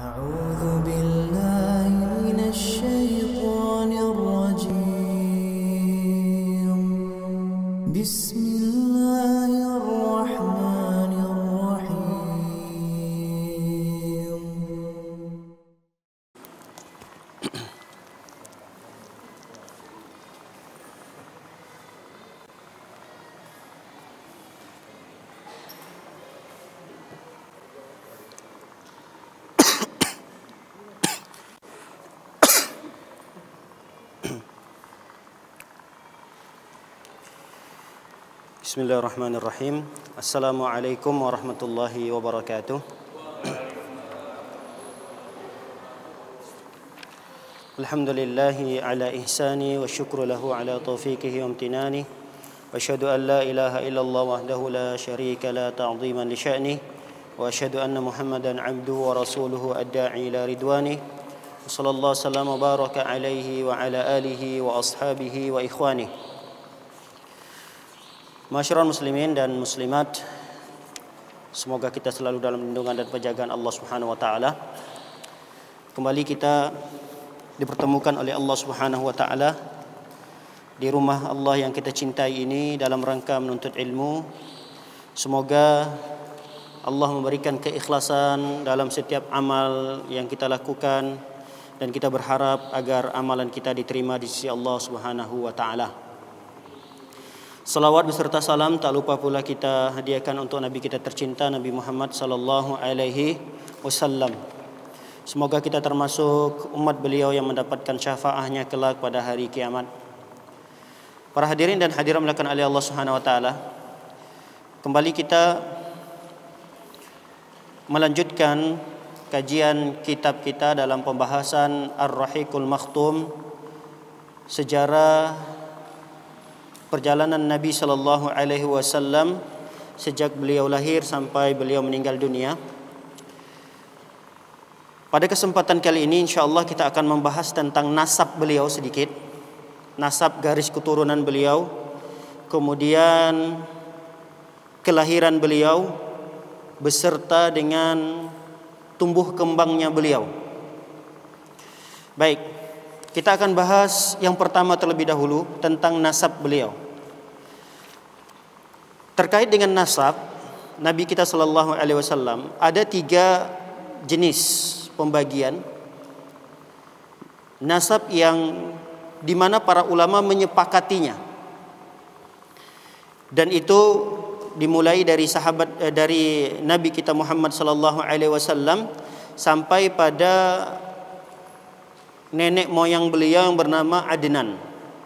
أعوذ بالله من الشيطان الرجيم بسم الله الرحمن الرحيم Bismillahirrahmanirrahim. Assalamualaikum warahmatullahi wabarakatuh. Alhamdulillahi ala ihsani wa syukru lahu ala taufiqihi wa amtinani. Wa asyhadu an la ilaha illallah wahdahu la syarika la ta'ziman li sya'nih. Wa asyhadu anna Muhammadan abduhu wa rasuluhu ad-da'i ila ridwanih. Wa sallallahu sallam wa baraka alaihi wa ala alihi wa ashabihi wa ikhwanih. Masyarul muslimin dan muslimat, semoga kita selalu dalam lindungan dan penjagaan Allah Subhanahu wa taala. Kembali kita dipertemukan oleh Allah Subhanahu wa taala di rumah Allah yang kita cintai ini dalam rangka menuntut ilmu. Semoga Allah memberikan keikhlasan dalam setiap amal yang kita lakukan dan kita berharap agar amalan kita diterima di sisi Allah Subhanahu wa taala. Salawat beserta salam tak lupa pula kita hadiahkan untuk Nabi kita tercinta Nabi Muhammad sallallahu alaihi wasallam. Semoga kita termasuk umat beliau yang mendapatkan syafaatnya kelak pada hari kiamat. Para hadirin dan hadirat dimuliakan oleh Allah Subhanahu wa taala. Kembali kita melanjutkan kajian kitab kita dalam pembahasan Ar-Rahiqul Makhtum, sejarah perjalanan Nabi sallallahu alaihi wasallam sejak beliau lahir sampai beliau meninggal dunia. Pada kesempatan kali ini insyaallah kita akan membahas tentang nasab beliau sedikit, nasab garis keturunan beliau, kemudian kelahiran beliau beserta dengan tumbuh kembangnya beliau. Baik, kita akan bahas yang pertama terlebih dahulu tentang nasab beliau. Terkait dengan nasab Nabi kita sallallahu alaihi wasallam, ada 3 jenis pembagian nasab yang di mana para ulama menyepakatinya. Dan itu dimulai dari dari Nabi kita Muhammad sallallahu alaihi wasallam sampai pada nenek moyang beliau yang bernama Adnan.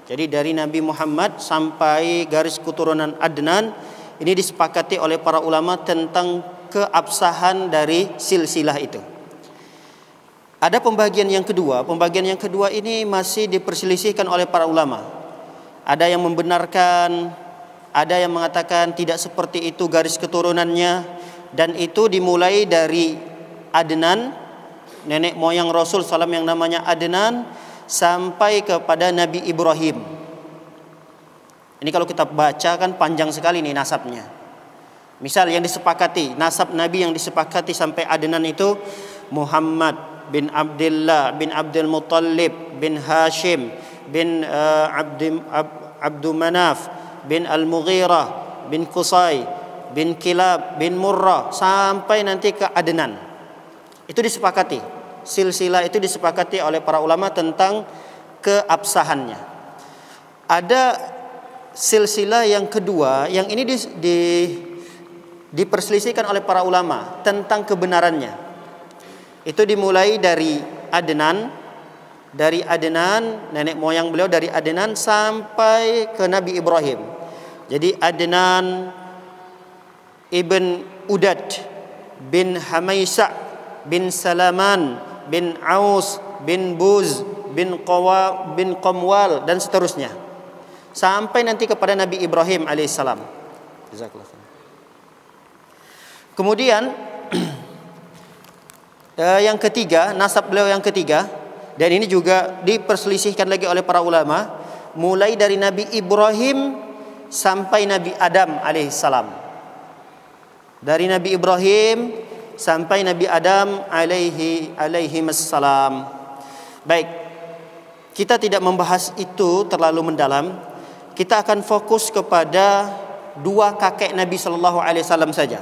Jadi dari Nabi Muhammad sampai garis keturunan Adnan, ini disepakati oleh para ulama tentang keabsahan dari silsilah itu. Ada pembagian yang kedua. Pembagian yang kedua ini masih diperselisihkan oleh para ulama. Ada yang membenarkan, ada yang mengatakan tidak seperti itu garis keturunannya, dan itu dimulai dari Adnan, nenek moyang Rasul SAW yang namanya Adnan, sampai kepada Nabi Ibrahim. Ini kalau kita baca kan panjang sekali nih nasabnya. Misal yang disepakati, nasab Nabi yang disepakati sampai Adnan itu Muhammad bin Abdullah bin Abdul Muttalib bin Hashim bin Abdul Manaf bin Al-Mughirah bin Qusay bin Kilab bin Murrah sampai nanti ke Adnan. Itu disepakati. Silsilah itu disepakati oleh para ulama tentang keabsahannya. Ada silsilah yang kedua yang ini diperselisihkan oleh para ulama tentang kebenarannya. Itu dimulai dari Adnan, nenek moyang beliau dari Adnan sampai ke Nabi Ibrahim. Jadi Adnan ibn Udad bin Hamaisa bin Salaman bin Aus bin Buz bin Qamwal dan seterusnya sampai nanti kepada Nabi Ibrahim alaihissalam. Kemudian yang ketiga, nasab beliau yang ketiga, dan ini juga diperselisihkan lagi oleh para ulama, mulai dari Nabi Ibrahim sampai Nabi Adam alaihissalam. Dari Nabi Ibrahim sampai Nabi Adam alaihi wassalam. Baik, kita tidak membahas itu terlalu mendalam. Kita akan fokus kepada dua kakek Nabi sallallahu alaihi wasallam saja.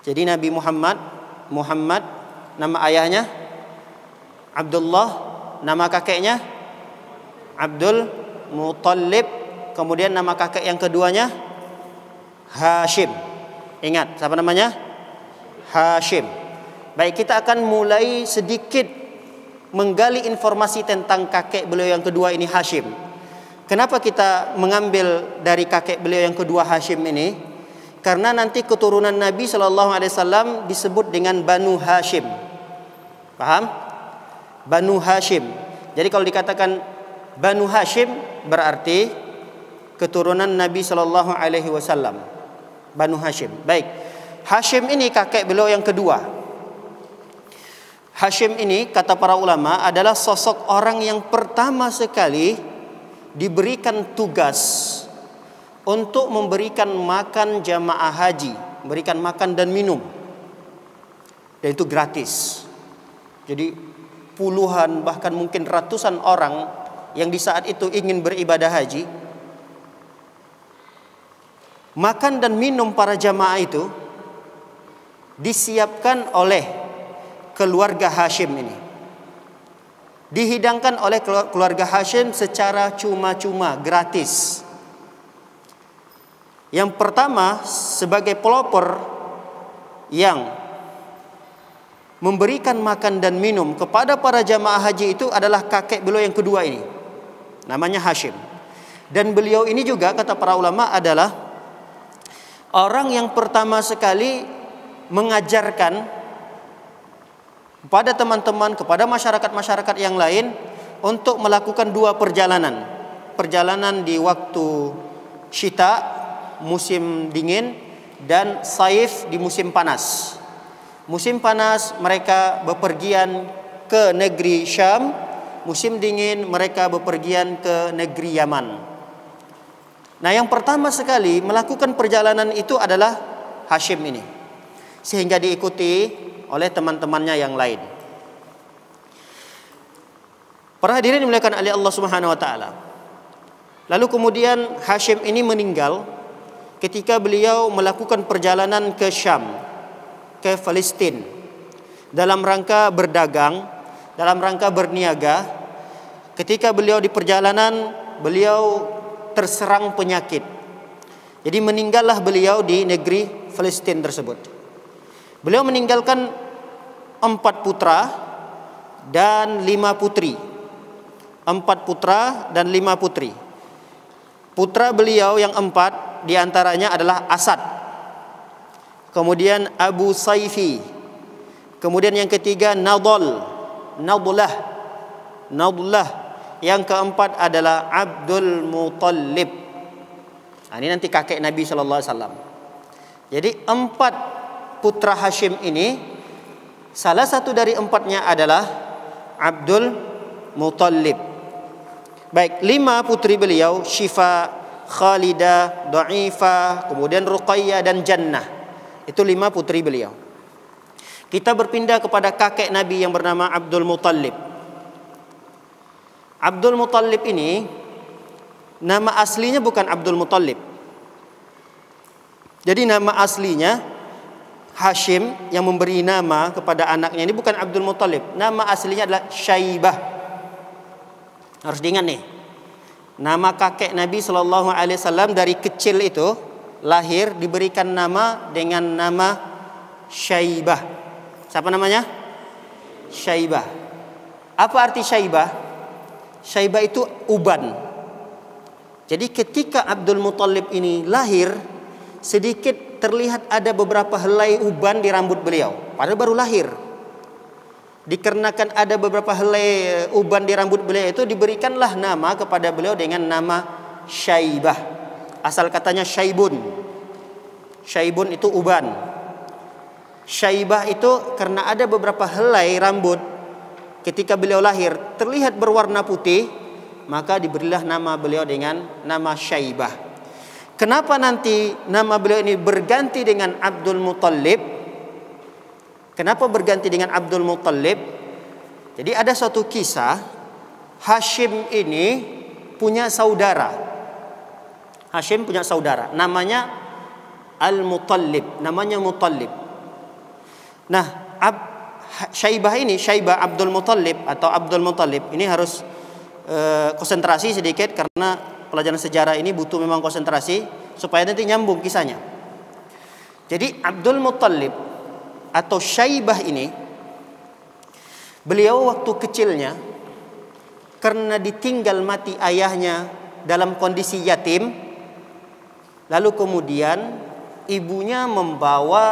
Jadi Nabi Muhammad, nama ayahnya Abdullah, nama kakeknya Abdul Muttalib, kemudian nama kakek yang keduanya Hashim. Ingat, siapa namanya? Hashim. Baik, kita akan mulai sedikit menggali informasi tentang kakek beliau yang kedua ini, Hashim. Kenapa kita mengambil dari kakek beliau yang kedua, Hashim ini? Karena nanti keturunan Nabi SAW disebut dengan Banu Hashim. Paham? Banu Hashim. Jadi kalau dikatakan Banu Hashim berarti keturunan Nabi SAW. Banu Hashim. Baik, Hashim ini kakek beliau yang kedua. Hashim ini kata para ulama adalah sosok orang yang pertama sekali diberikan tugas untuk memberikan makan jamaah haji, memberikan makan dan minum, dan itu gratis. Jadi puluhan bahkan mungkin ratusan orang yang di saat itu ingin beribadah haji, makan dan minum para jamaah itu disiapkan oleh keluarga Hashim ini, dihidangkan oleh keluarga Hashim secara cuma-cuma, gratis. Yang pertama sebagai pelopor yang memberikan makan dan minum kepada para jamaah haji itu adalah kakek beliau yang kedua ini, namanya Hashim. Dan beliau ini juga kata para ulama adalah orang yang pertama sekali mengajarkan kepada teman-teman, kepada masyarakat-masyarakat yang lain untuk melakukan dua perjalanan. Perjalanan di waktu syita, musim dingin, dan saif di musim panas. Musim panas mereka bepergian ke negeri Syam, musim dingin mereka bepergian ke negeri Yaman. Nah, yang pertama sekali melakukan perjalanan itu adalah Hashim ini, sehingga diikuti oleh teman-temannya yang lain. Para hadirin dimuliakan oleh Allah Subhanahu wa taala. Lalu kemudian Hashim ini meninggal ketika beliau melakukan perjalanan ke Syam, ke Palestina, dalam rangka berdagang, dalam rangka berniaga. Ketika beliau di perjalanan, beliau terserang penyakit. Jadi meninggallah beliau di negeri Palestina tersebut. Beliau meninggalkan 4 putra dan 5 putri. 4 putra dan 5 putri. Putra beliau yang 4 diantaranya adalah Asad, kemudian Abu Saifi, kemudian yang ketiga Nadullah, yang keempat adalah Abdul Muttalib. Nah, ini nanti kakek Nabi SAW. Jadi 4 putra Hashim ini, salah satu dari 4-nya adalah Abdul Muttalib. Baik, 5 putri beliau, Syifa, Khalidah, Dhaifah, kemudian Ruqayyah dan Jannah. Itu 5 putri beliau. Kita berpindah kepada kakek Nabi yang bernama Abdul Muttalib. Abdul Muttalib ini nama aslinya bukan Abdul Muttalib. Jadi nama aslinya Hashim yang memberi nama kepada anaknya ini bukan Abdul Muttalib. Nama aslinya adalah Syaibah. Harus diingat nih. Nama kakek Nabi SAW dari kecil itu lahir diberikan nama dengan nama Syaibah. Siapa namanya? Syaibah. Apa arti Syaibah? Syaibah itu uban. Jadi ketika Abdul Muttalib ini lahir, sedikit terlihat ada beberapa helai uban di rambut beliau. Padahal baru lahir. Dikarenakan ada beberapa helai uban di rambut beliau itu, diberikanlah nama kepada beliau dengan nama Syaibah. Asal katanya Syaibun. Syaibun itu uban. Syaibah itu karena ada beberapa helai rambut ketika beliau lahir terlihat berwarna putih, maka diberilah nama beliau dengan nama Syaibah. Kenapa nanti nama beliau ini berganti dengan Abdul Muttalib? Kenapa berganti dengan Abdul Muttalib? Jadi ada suatu kisah, Hashim ini punya saudara. Hashim punya saudara, namanya Al-Muttalib, namanya Muttalib. Nah, Syaibah ini, Syaibah Abdul Muttalib atau Abdul Muttalib ini harus konsentrasi sedikit karena pelajaran sejarah ini butuh memang konsentrasi supaya nanti nyambung kisahnya. Jadi Abdul Muttalib atau Syaibah ini, beliau waktu kecilnya karena ditinggal mati ayahnya dalam kondisi yatim, lalu kemudian ibunya membawa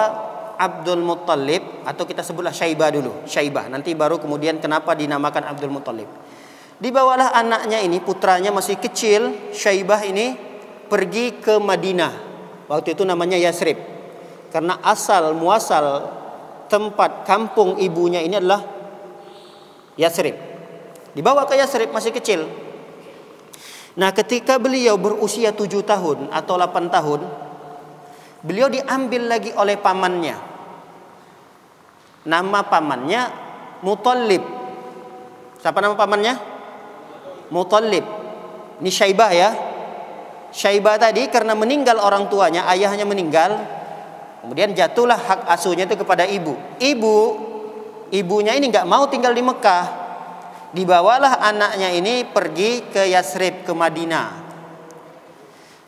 Abdul Muttalib, atau kita sebutlah Syaibah dulu, Syaibah, nanti baru kemudian kenapa dinamakan Abdul Muttalib. Dibawalah anaknya ini, putranya masih kecil, Syaibah ini pergi ke Madinah. Waktu itu namanya Yasrib. Karena asal muasal tempat kampung ibunya ini adalah Yasrib. Dibawa ke Yasrib masih kecil. Nah, ketika beliau berusia 7 tahun atau 8 tahun, beliau diambil lagi oleh pamannya. Nama pamannya Muttalib. Siapa nama pamannya? Muttalib. Ini Syaibah ya. Syaibah tadi karena meninggal orang tuanya, ayahnya meninggal, kemudian jatuhlah hak asuhnya itu kepada ibu. Ibunya ini nggak mau tinggal di Mekah. Dibawalah anaknya ini pergi ke Yasrib, ke Madinah.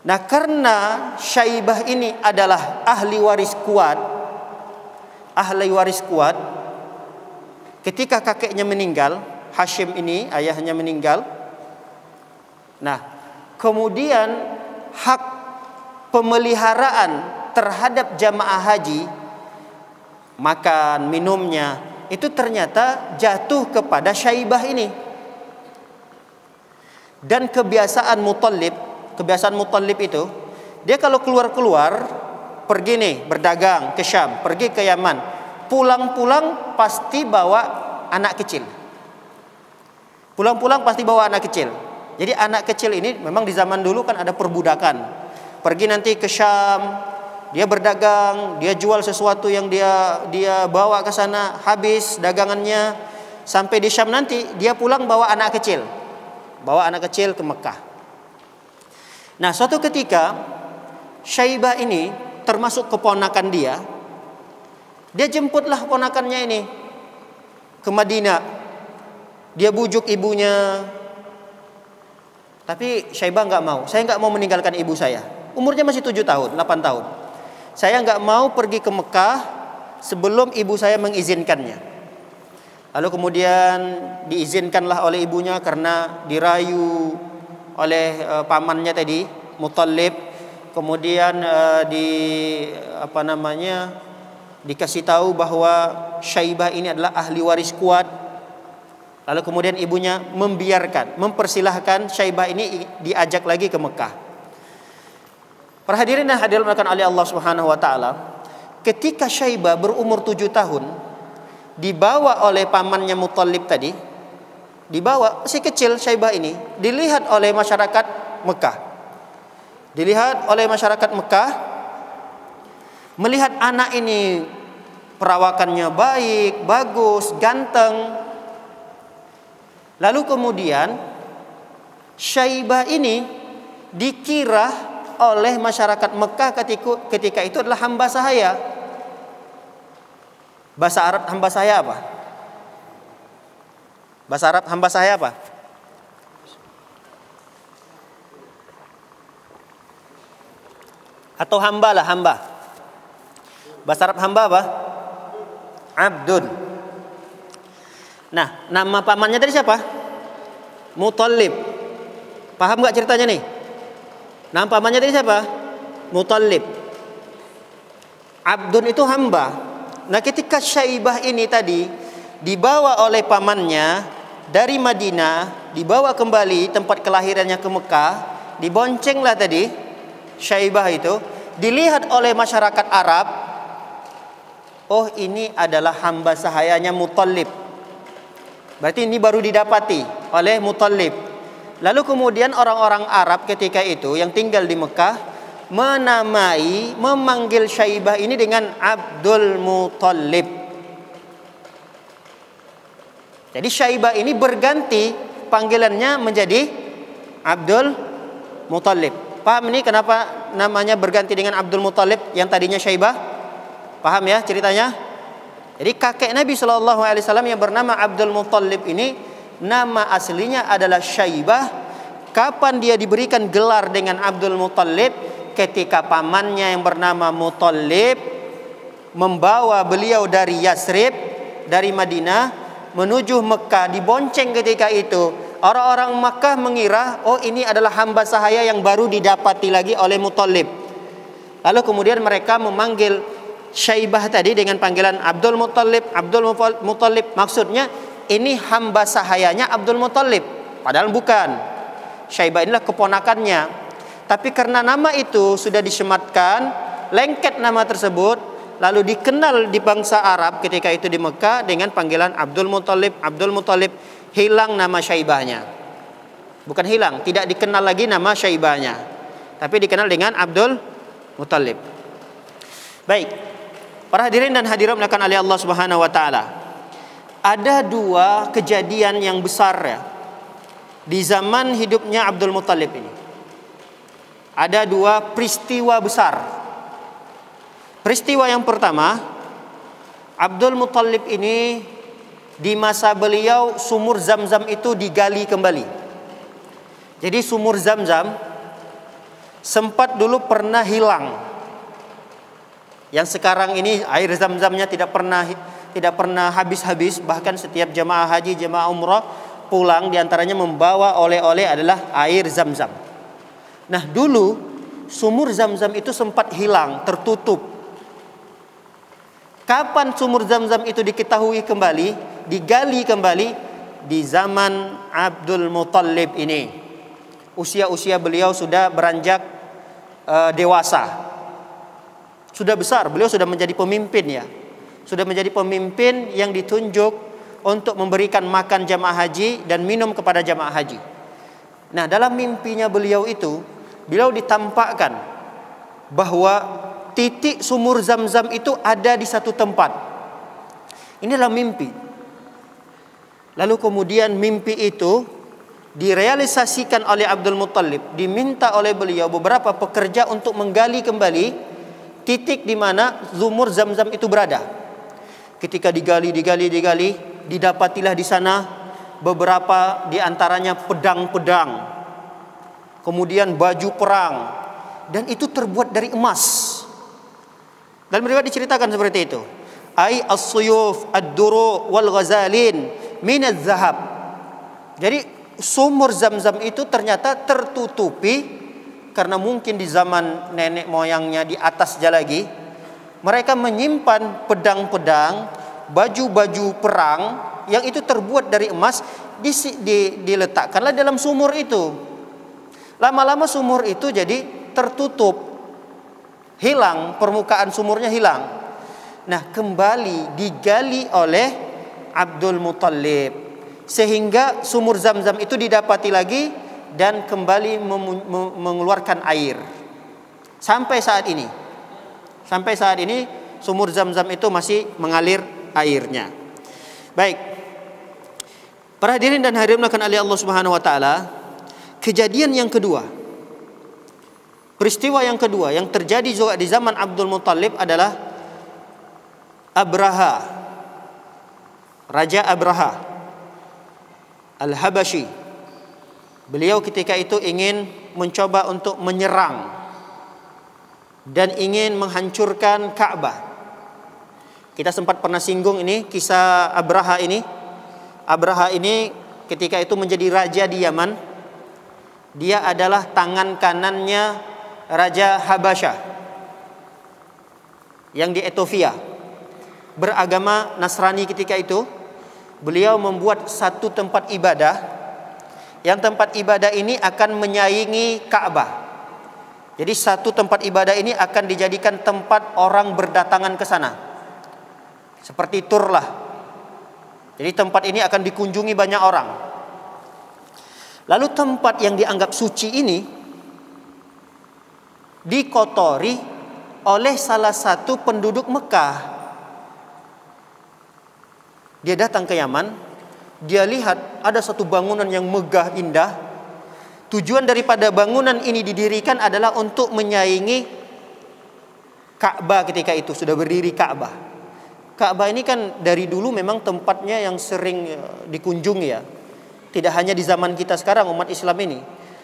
Nah, karena Syaibah ini adalah ahli waris kuat, ketika kakeknya meninggal, Hashim ini ayahnya meninggal. Nah, kemudian hak pemeliharaan terhadap jamaah haji, makan, minumnya, itu ternyata jatuh kepada Syaibah ini. Dan kebiasaan Muttalib itu, dia kalau keluar pergi nih berdagang ke Syam, pergi ke Yaman, pulang-pulang pasti bawa anak kecil. Jadi anak kecil ini memang di zaman dulu kan ada perbudakan. Pergi nanti ke Syam, dia berdagang, dia jual sesuatu yang dia bawa ke sana, habis dagangannya, sampai di Syam nanti dia pulang bawa anak kecil ke Mekah. Nah, suatu ketika Syaibah ini termasuk keponakan dia jemputlah ponakannya ini ke Madinah. Dia bujuk ibunya, tapi Syaibah nggak mau. Saya nggak mau meninggalkan ibu saya. Umurnya masih 7 tahun, 8 tahun. Saya nggak mau pergi ke Mekah sebelum ibu saya mengizinkannya. Lalu kemudian diizinkanlah oleh ibunya karena dirayu oleh pamannya tadi, Muttalib. Kemudian dikasih tahu bahwa Syaibah ini adalah ahli waris kuat. Lalu kemudian ibunya mempersilahkan Syaibah ini diajak lagi ke Mekah. Para hadirin dan hadirat oleh Allah Subhanahu wa taala, ketika Syaibah berumur 7 tahun, dibawa oleh pamannya Muttalib tadi, dibawa si kecil Syaibah ini, dilihat oleh masyarakat Mekah, melihat anak ini perawakannya baik, bagus, ganteng. Lalu kemudian Syaibah ini dikira oleh masyarakat Mekah ketika itu adalah hamba sahaya. Bahasa Arab hamba sahaya apa? Bahasa Arab hamba sahaya apa? Atau hamba lah, hamba. Bahasa Arab hamba apa? Abdun. Nah, nama pamannya tadi siapa? Muttalib. Paham nggak ceritanya nih? Nama pamannya tadi siapa? Muttalib. Abdun itu hamba. Nah, ketika Syaibah ini tadi dibawa oleh pamannya dari Madinah, dibawa kembali tempat kelahirannya ke Mekah, diboncenglah tadi Syaibah itu, dilihat oleh masyarakat Arab, oh ini adalah hamba sahayanya Muttalib. Berarti ini baru didapati oleh Muttalib. Lalu kemudian orang-orang Arab ketika itu yang tinggal di Mekah memanggil Syaibah ini dengan Abdul Muttalib. Jadi Syaibah ini berganti panggilannya menjadi Abdul Muthalib. Paham ini kenapa namanya berganti dengan Abdul Muthalib yang tadinya Syaibah? Paham ya ceritanya? Jadi kakek Nabi SAW yang bernama Abdul Muthalib ini nama aslinya adalah Syaibah. Kapan dia diberikan gelar dengan Abdul Muthalib? Ketika pamannya yang bernama Muthalib membawa beliau dari Yasrib, dari Madinah menuju Mekah, dibonceng ketika itu. Orang-orang Makkah mengira, oh ini adalah hamba sahaya yang baru didapati lagi oleh Muthalib. Lalu kemudian mereka memanggil Syaibah tadi dengan panggilan Abdul Muthalib, Abdul Muthalib. Maksudnya ini hamba sahayanya Abdul Muthalib. Padahal bukan. Syaibah inilah keponakannya. Tapi karena nama itu sudah disematkan, lengket nama tersebut, lalu dikenal di bangsa Arab ketika itu di Mekah dengan panggilan Abdul Muthalib, Abdul Muthalib. Hilang nama Syaibahnya. Bukan hilang, tidak dikenal lagi nama Syaibahnya, tapi dikenal dengan Abdul Muthalib. Baik, para hadirin dan hadirat melakukan oleh Allah Subhanahu wa taala. Ada dua kejadian yang besar ya di zaman hidupnya Abdul Muthalib ini. Ada dua peristiwa besar. Peristiwa yang pertama, Abdul Muthalib ini di masa beliau sumur Zam-Zam itu digali kembali. Jadi sumur Zam-Zam sempat dulu pernah hilang. Yang sekarang ini air Zam-Zamnya tidak pernah habis-habis. Bahkan setiap jemaah haji, jemaah umrah pulang diantaranya membawa oleh-oleh adalah air Zam-Zam. Nah dulu sumur Zam-Zam itu sempat hilang, tertutup. Kapan sumur Zam-Zam itu diketahui kembali, digali kembali? Di zaman Abdul Muthalib ini. Usia beliau sudah beranjak dewasa, sudah besar. Beliau sudah menjadi pemimpin ya, sudah menjadi pemimpin yang ditunjuk untuk memberikan makan jamaah haji dan minum kepada jamaah haji. Nah dalam mimpinya beliau itu, beliau ditampakkan bahwa titik sumur Zam-Zam itu ada di satu tempat. Ini adalah mimpi. Lalu kemudian mimpi itu direalisasikan oleh Abdul Muthalib. Diminta oleh beliau beberapa pekerja untuk menggali kembali titik di mana sumur Zam-Zam itu berada. Ketika digali, didapatilah di sana beberapa di antaranya pedang-pedang, kemudian baju perang, dan itu terbuat dari emas. Dalam riwayat diceritakan seperti itu. Ai as-suyuf ad-duru wal ghazalin min az-zahab. Jadi sumur Zam-Zam itu ternyata tertutupi karena mungkin di zaman nenek moyangnya di atasnya lagi mereka menyimpan pedang-pedang, baju-baju perang yang itu terbuat dari emas, diletakkanlah dalam sumur itu. Lama-lama sumur itu jadi tertutup, hilang, permukaan sumurnya hilang. Nah kembali digali oleh Abdul Muthalib sehingga sumur Zam-Zam itu didapati lagi dan kembali mengeluarkan air. Sampai saat ini sumur Zam-Zam itu masih mengalir airnya. Baik, para hadirin dan hadirat melakukan oleh Allah Subhanahu wa taala, kejadian yang kedua, peristiwa yang kedua yang terjadi juga di zaman Abdul Muthalib adalah Abraha, Raja Abraha Al-Habashi. Beliau ketika itu ingin mencoba untuk menyerang dan ingin menghancurkan Ka'bah. Kita sempat pernah singgung ini kisah Abraha ini. Abraha ini ketika itu menjadi raja di Yaman. Dia adalah tangan kanannya Raja Habasyah yang di Ethiopia, beragama Nasrani ketika itu. Beliau membuat satu tempat ibadah, yang tempat ibadah ini akan menyaingi Ka'bah. Jadi satu tempat ibadah ini akan dijadikan tempat orang berdatangan ke sana, seperti tur lah. Jadi tempat ini akan dikunjungi banyak orang. Lalu tempat yang dianggap suci ini dikotori oleh salah satu penduduk Mekah. Dia datang ke Yaman, dia lihat ada satu bangunan yang megah indah. Tujuan daripada bangunan ini didirikan adalah untuk menyaingi Ka'bah ketika itu, sudah berdiri Ka'bah. Ka'bah ini kan dari dulu memang tempatnya yang sering dikunjungi ya. Tidak hanya di zaman kita sekarang umat Islam ini.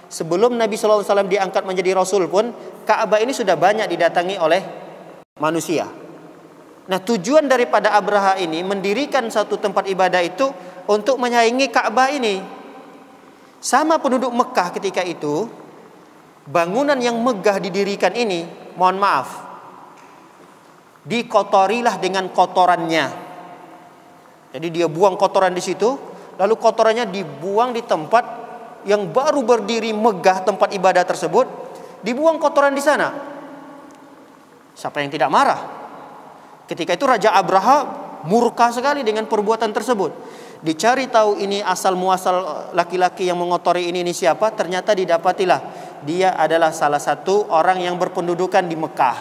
Sebelum Nabi SAW diangkat menjadi Rasul pun, Ka'bah ini sudah banyak didatangi oleh manusia. Nah, tujuan daripada Abraha ini mendirikan satu tempat ibadah itu untuk menyaingi Ka'bah ini. Sama penduduk Mekah ketika itu, bangunan yang megah didirikan ini, mohon maaf, dikotorilah dengan kotorannya. Jadi dia buang kotoran di situ, lalu kotorannya dibuang di tempat yang baru berdiri megah tempat ibadah tersebut, dibuang kotoran di sana. Siapa yang tidak marah? Ketika itu Raja Abraha murka sekali dengan perbuatan tersebut. Dicari tahu ini asal muasal laki-laki yang mengotori ini siapa, ternyata didapatilah dia adalah salah satu orang yang berpendudukan di Mekah.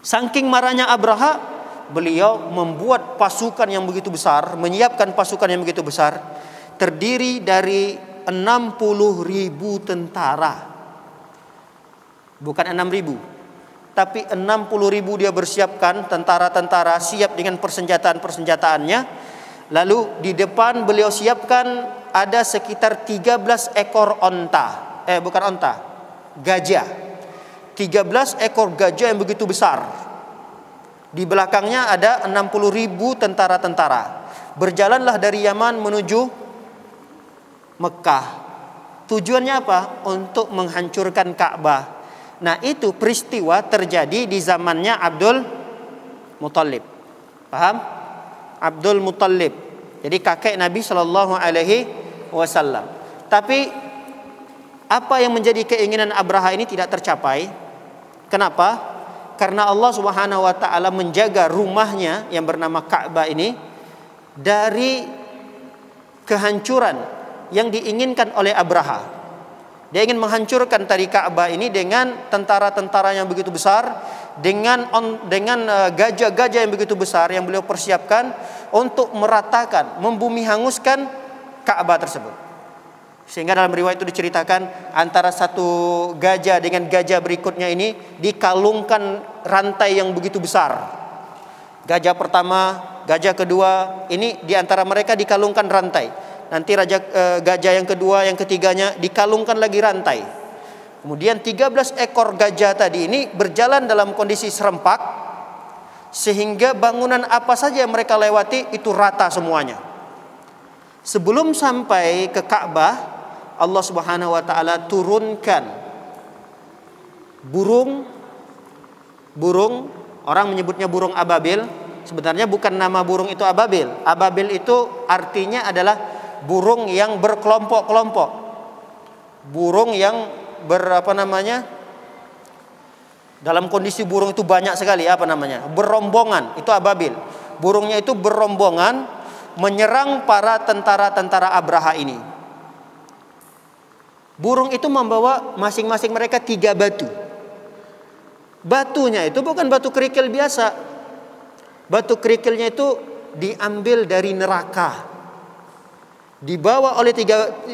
Saking marahnya Abraha, beliau membuat pasukan yang begitu besar, menyiapkan pasukan yang begitu besar, terdiri dari 60.000 tentara. Bukan 6.000. Tapi 60.000 dia bersiapkan, tentara-tentara siap dengan persenjataan-persenjataannya. Lalu di depan beliau siapkan ada sekitar 13 ekor onta. Gajah. 13 ekor gajah yang begitu besar. Di belakangnya ada 60.000 tentara-tentara. Berjalanlah dari Yaman menuju Mekah. Tujuannya apa? Untuk menghancurkan Ka'bah. Nah, itu peristiwa terjadi di zamannya Abdul Muthalib. Paham? Abdul Muthalib. Jadi kakek Nabi Shallallahu Alaihi Wasallam. Tapi apa yang menjadi keinginan Abraha ini tidak tercapai. Kenapa? Karena Allah Subhanahu Wa Taala menjaga rumahnya yang bernama Ka'bah ini dari kehancuran yang diinginkan oleh Abraha. Dia ingin menghancurkan tadi Ka'bah ini dengan tentara-tentara yang begitu besar, dengan gajah-gajah yang begitu besar yang beliau persiapkan untuk meratakan, membumi hanguskan Ka'bah tersebut. Sehingga dalam riwayat itu diceritakan antara satu gajah dengan gajah berikutnya ini dikalungkan rantai yang begitu besar. Gajah pertama, gajah kedua, ini diantara mereka dikalungkan rantai. Nanti gajah yang kedua, yang ketiganya dikalungkan lagi rantai. Kemudian 13 ekor gajah tadi ini berjalan dalam kondisi serempak, sehingga bangunan apa saja yang mereka lewati itu rata semuanya. Sebelum sampai ke Ka'bah, Allah Subhanahu Wa Taala turunkan burung, orang menyebutnya burung ababil. Sebenarnya bukan nama burung itu ababil. Ababil itu artinya adalah burung yang berkelompok-kelompok. Burung yang dalam kondisi burung itu banyak sekali, berombongan, itu ababil. Burungnya itu berombongan menyerang para tentara-tentara Abraha ini. Burung itu membawa masing-masing mereka 3 batu. Batunya itu bukan batu kerikil biasa. Batu kerikilnya itu diambil dari neraka. Dibawa oleh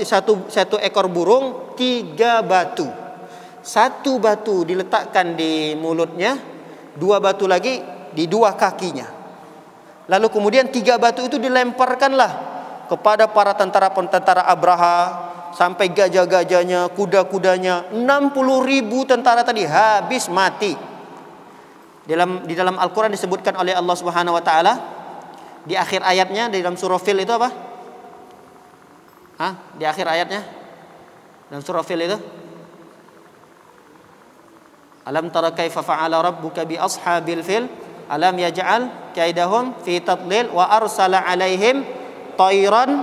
satu ekor burung 3 batu. 1 batu diletakkan di mulutnya, 2 batu lagi di 2 kakinya. Lalu kemudian 3 batu itu dilemparkanlah kepada para tentara-tentara Abraha, sampai gajah-gajahnya, kuda-kudanya, 60.000 tentara tadi habis mati. Di dalam Al-Quran disebutkan oleh Allah Subhanahu Wa Taala di akhir ayatnya, di dalam surah Fil itu apa? Di akhir ayatnya dalam surah Fil itu, alam tara kaifa fa'ala rabbuka bi ashabil fil alam yaj'al kaidahum fi tadlil wa arsala alaihim tayran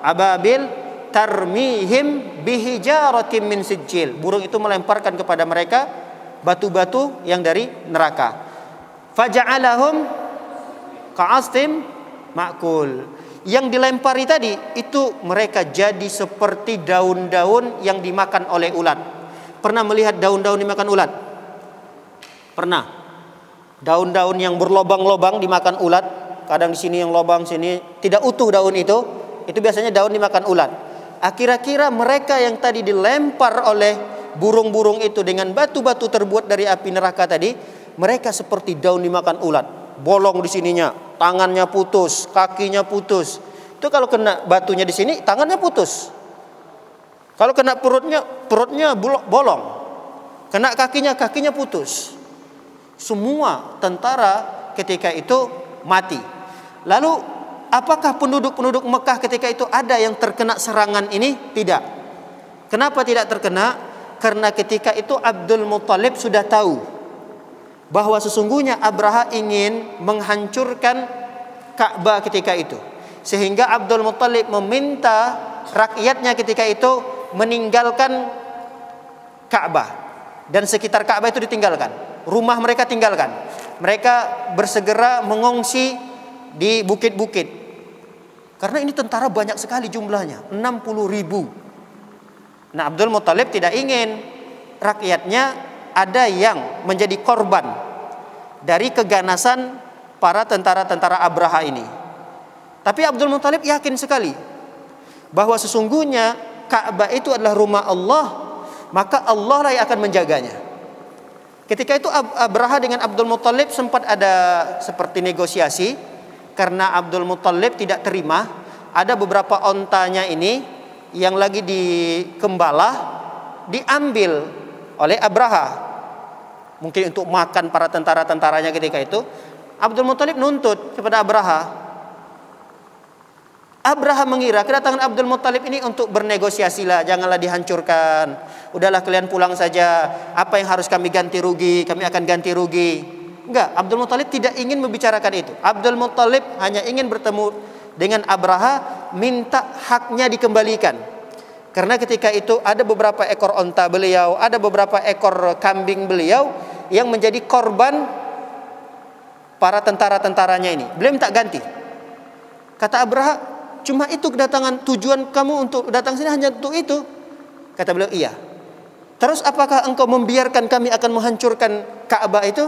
ababil tarmihim bihijaratin min sijil. Burung itu melemparkan kepada mereka batu-batu yang dari neraka. Faja'alahum ka'astim ma'kul. Yang dilempari tadi itu mereka jadi seperti daun-daun yang dimakan oleh ulat. Pernah melihat daun-daun dimakan ulat? Pernah. Daun-daun yang berlobang-lobang dimakan ulat. kadang di sini yang lobang, sini tidak utuh daun itu biasanya daun dimakan ulat. Kira-kira mereka yang tadi dilempar oleh burung-burung itu dengan batu-batu terbuat dari api neraka tadi, mereka seperti daun dimakan ulat. Bolong di sininya, tangannya putus, kakinya putus. Itu kalau kena batunya di sini, tangannya putus. Kalau kena perutnya bolong. Kena kakinya putus. Semua tentara ketika itu mati. Lalu apakah penduduk-penduduk Mekah ketika itu ada yang terkena serangan ini? Tidak. Kenapa tidak terkena? Karena ketika itu Abdul Muttalib sudah tahu bahwa sesungguhnya Abraha ingin menghancurkan Ka'bah ketika itu. Sehingga Abdul Muttalib meminta rakyatnya ketika itu meninggalkan Ka'bah. Dan sekitar Ka'bah itu ditinggalkan. Rumah mereka tinggalkan. Mereka bersegera mengungsi di bukit-bukit. Karena ini tentara banyak sekali jumlahnya, 60.000. Nah, Abdul Muttalib tidak ingin rakyatnya ada yang menjadi korban dari keganasan para tentara-tentara Abraha ini. Tapi Abdul Muttalib yakin sekali bahwa sesungguhnya Ka'bah itu adalah rumah Allah, maka Allah lah yang akan menjaganya. Ketika itu Abraha dengan Abdul Muttalib sempat ada seperti negosiasi, karena Abdul Muttalib tidak terima ada beberapa ontanya ini yang lagi dikembala diambil oleh Abraha, mungkin untuk makan para tentara-tentaranya. Ketika itu Abdul Muttalib nuntut kepada Abraha. Abraha mengira kedatangan Abdul Muttalib ini untuk bernegosiasi lah, janganlah dihancurkan, udahlah kalian pulang saja, apa yang harus kami ganti rugi, kami akan ganti rugi. Enggak, Abdul Muttalib tidak ingin membicarakan itu. Abdul Muttalib hanya ingin bertemu dengan Abraha, minta haknya dikembalikan. Karena ketika itu ada beberapa ekor onta beliau, ada beberapa ekor kambing beliau yang menjadi korban para tentara-tentaranya ini. Beliau minta ganti. Kata Abraha, cuma itu kedatangan, tujuan kamu untuk datang sini hanya untuk itu? Kata beliau, iya. Terus apakah engkau membiarkan kami akan menghancurkan Ka'bah itu?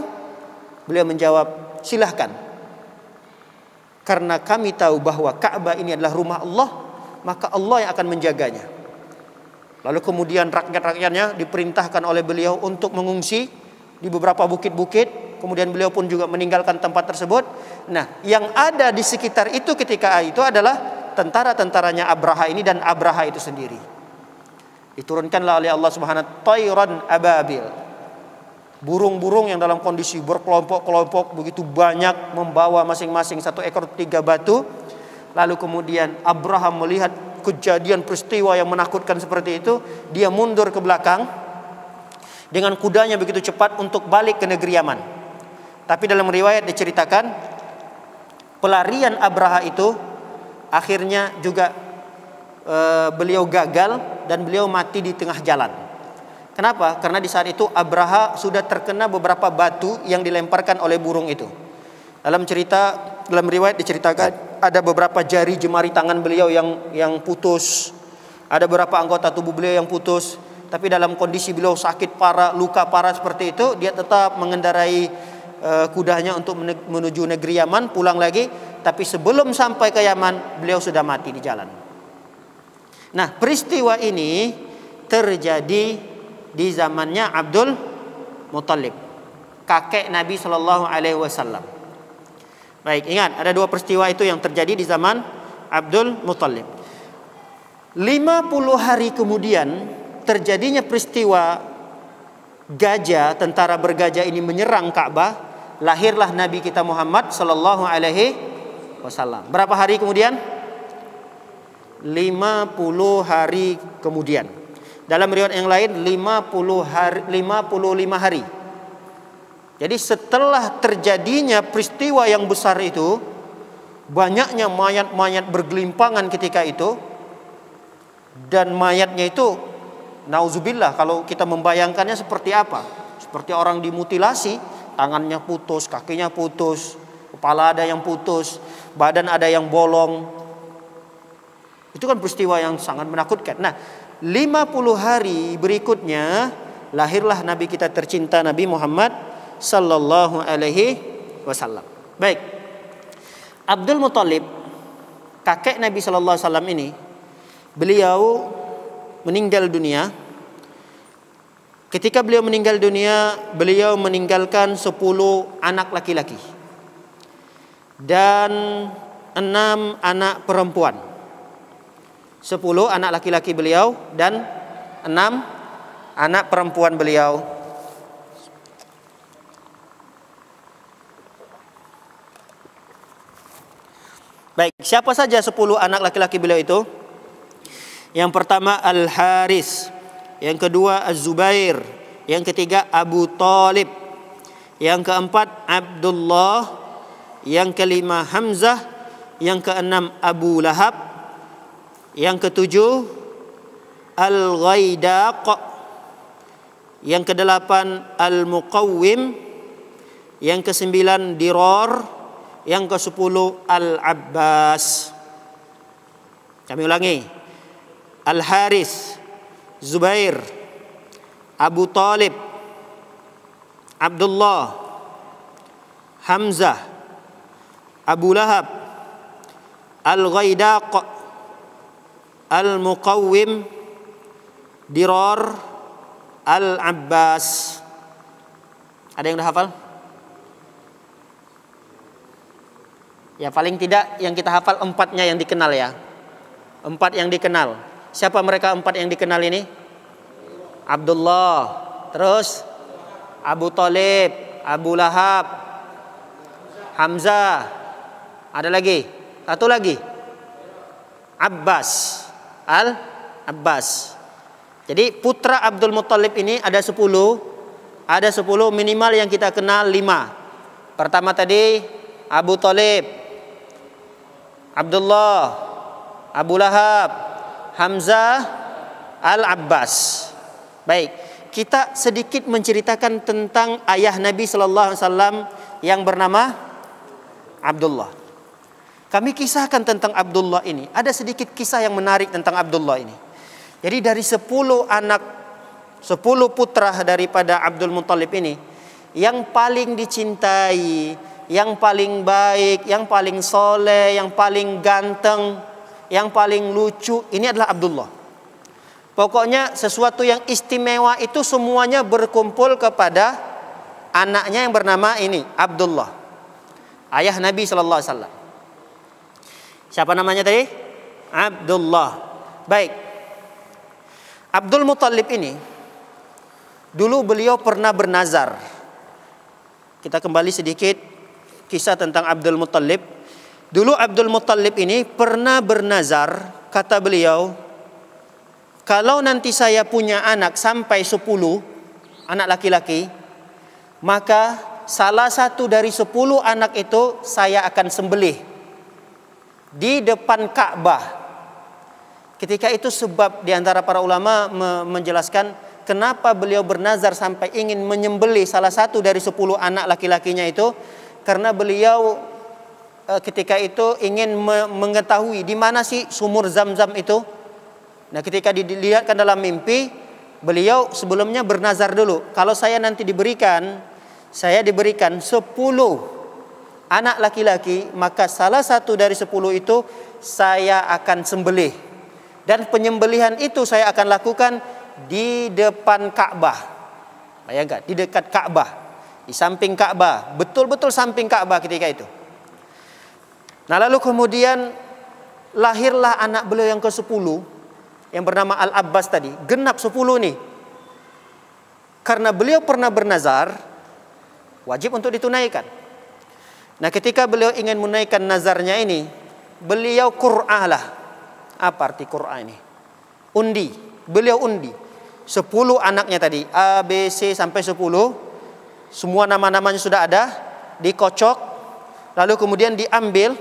Beliau menjawab, silahkan. Karena kami tahu bahwa Ka'bah ini adalah rumah Allah, maka Allah yang akan menjaganya. Lalu kemudian rakyat-rakyatnya diperintahkan oleh beliau untuk mengungsi di beberapa bukit-bukit. Kemudian beliau pun juga meninggalkan tempat tersebut. Nah, yang ada di sekitar itu ketika itu adalah tentara-tentaranya Abraha ini dan Abraha itu sendiri. Diturunkanlah oleh Allah Subhanahu wa taala tayran ababil, burung-burung yang dalam kondisi berkelompok-kelompok begitu banyak, membawa masing-masing satu ekor 3 batu. Lalu kemudian Abraham melihat kejadian peristiwa yang menakutkan seperti itu, dia mundur ke belakang dengan kudanya begitu cepat untuk balik ke negeri Yaman. Tapi dalam riwayat diceritakan pelarian Abraha itu akhirnya juga beliau gagal dan beliau mati di tengah jalan. Kenapa? Karena di saat itu Abraha sudah terkena beberapa batu yang dilemparkan oleh burung itu. Dalam riwayat diceritakan ada beberapa jari jemari tangan beliau yang putus, ada beberapa anggota tubuh beliau yang putus. Tapi dalam kondisi beliau sakit parah, luka parah seperti itu, dia tetap mengendarai kudanya untuk menuju negeri Yaman, pulang lagi. Tapi sebelum sampai ke Yaman, beliau sudah mati di jalan. Nah, peristiwa ini terjadi di zamannya Abdul Muttalib, kakek Nabi Shallallahu Alaihi Wasallam. Baik, ingat ada 2 peristiwa itu yang terjadi di zaman Abdul Muttalib. 50 hari kemudian terjadinya peristiwa gajah, tentara bergajah ini menyerang Ka'bah, lahirlah Nabi kita Muhammad Shallallahu Alaihi Wasallam. Berapa hari kemudian? 50 hari kemudian. Dalam riwayat yang lain 55 hari. Jadi setelah terjadinya peristiwa yang besar itu, banyaknya mayat-mayat bergelimpangan ketika itu. Dan mayatnya itu, nauzubillah, kalau kita membayangkannya seperti apa? Seperti orang dimutilasi, tangannya putus, kakinya putus, kepala ada yang putus, badan ada yang bolong. Itu kan peristiwa yang sangat menakutkan. Nah, 50 hari berikutnya lahirlah Nabi kita tercinta Nabi Muhammad Sallallahu Alaihi Wasallam. Baik, Abdul Muthalib, kakek Nabi sallallahu alaihi wasallam ini, beliau meninggal dunia. Ketika beliau meninggal dunia, beliau meninggalkan 10 anak laki-laki dan 6 anak perempuan. 10 anak laki-laki beliau dan 6 anak perempuan beliau. Baik, siapa saja 10 anak laki-laki beliau itu? Yang pertama Al-Haris, yang kedua Az-Zubair, yang ketiga Abu Talib, yang keempat Abdullah, yang kelima Hamzah, yang keenam Abu Lahab, yang ketujuh Al-Ghaidaq, yang kedelapan Al-Muqawwim, yang kesembilan Dirar, yang ke-10 Al-Abbas. Kami ulangi. Al-Haris, Zubair, Abu Talib, Abdullah, Hamzah, Abu Lahab, Al-Ghaidaq, Al-Muqawwim, Dirar, Al-Abbas. Ada yang dah hafal? Ya, paling tidak yang kita hafal 4-nya yang dikenal ya. 4 yang dikenal. Siapa mereka 4 yang dikenal ini? Abdullah, terus Abu Talib, Abu Lahab, Hamzah. Ada lagi? Satu lagi. Abbas. Al-Abbas. Jadi putra Abdul Muthalib ini ada 10. Ada 10 minimal yang kita kenal 5. Pertama tadi Abu Talib, Abdullah, Abu Lahab, Hamzah, Al-Abbas. Baik, kita sedikit menceritakan tentang ayah Nabi sallallahu alaihi wasallam yang bernama Abdullah. Kami kisahkan tentang Abdullah ini. Ada sedikit kisah yang menarik tentang Abdullah ini. Jadi dari 10 anak, 10 putra daripada Abdul Muthalib ini, yang paling dicintai, yang paling baik, yang paling soleh, yang paling ganteng, yang paling lucu, ini adalah Abdullah. Pokoknya sesuatu yang istimewa itu semuanya berkumpul kepada anaknya yang bernama ini, Abdullah, ayah Nabi sallallahu alaihi wasallam. Siapa namanya tadi? Abdullah. Baik. Abdul Muthalib ini dulu beliau pernah bernazar. Kita kembali sedikit kisah tentang Abdul Muthalib. Dulu Abdul Muthalib ini pernah bernazar, kata beliau, kalau nanti saya punya anak sampai 10 anak laki-laki, maka salah satu dari 10 anak itu saya akan sembelih di depan Ka'bah. Ketika itu sebab di antara para ulama menjelaskan kenapa beliau bernazar sampai ingin menyembelih salah satu dari 10 anak laki-lakinya itu, karena beliau ketika itu ingin mengetahui di mana sih sumur Zam-Zam itu. Nah, ketika dilihatkan dalam mimpi, beliau sebelumnya bernazar dulu, kalau saya nanti diberikan 10 anak laki-laki, maka salah satu dari 10 itu saya akan sembelih. Dan penyembelihan itu saya akan lakukan di depan Ka'bah. Bayangkan, di dekat Ka'bah, di samping Ka'bah, betul-betul samping Ka'bah ketika itu. Nah, lalu kemudian lahirlah anak beliau yang ke-10 yang bernama Al-Abbas tadi. Genap 10 nih. Karena beliau pernah bernazar, wajib untuk ditunaikan. Nah, ketika beliau ingin menunaikan nazarnya ini, beliau Qur'ah lah. Apa arti Qur'ah ini? Undi. Beliau undi 10 anaknya tadi, A, B, C sampai 10. Semua nama-namanya sudah ada, dikocok, lalu kemudian diambil.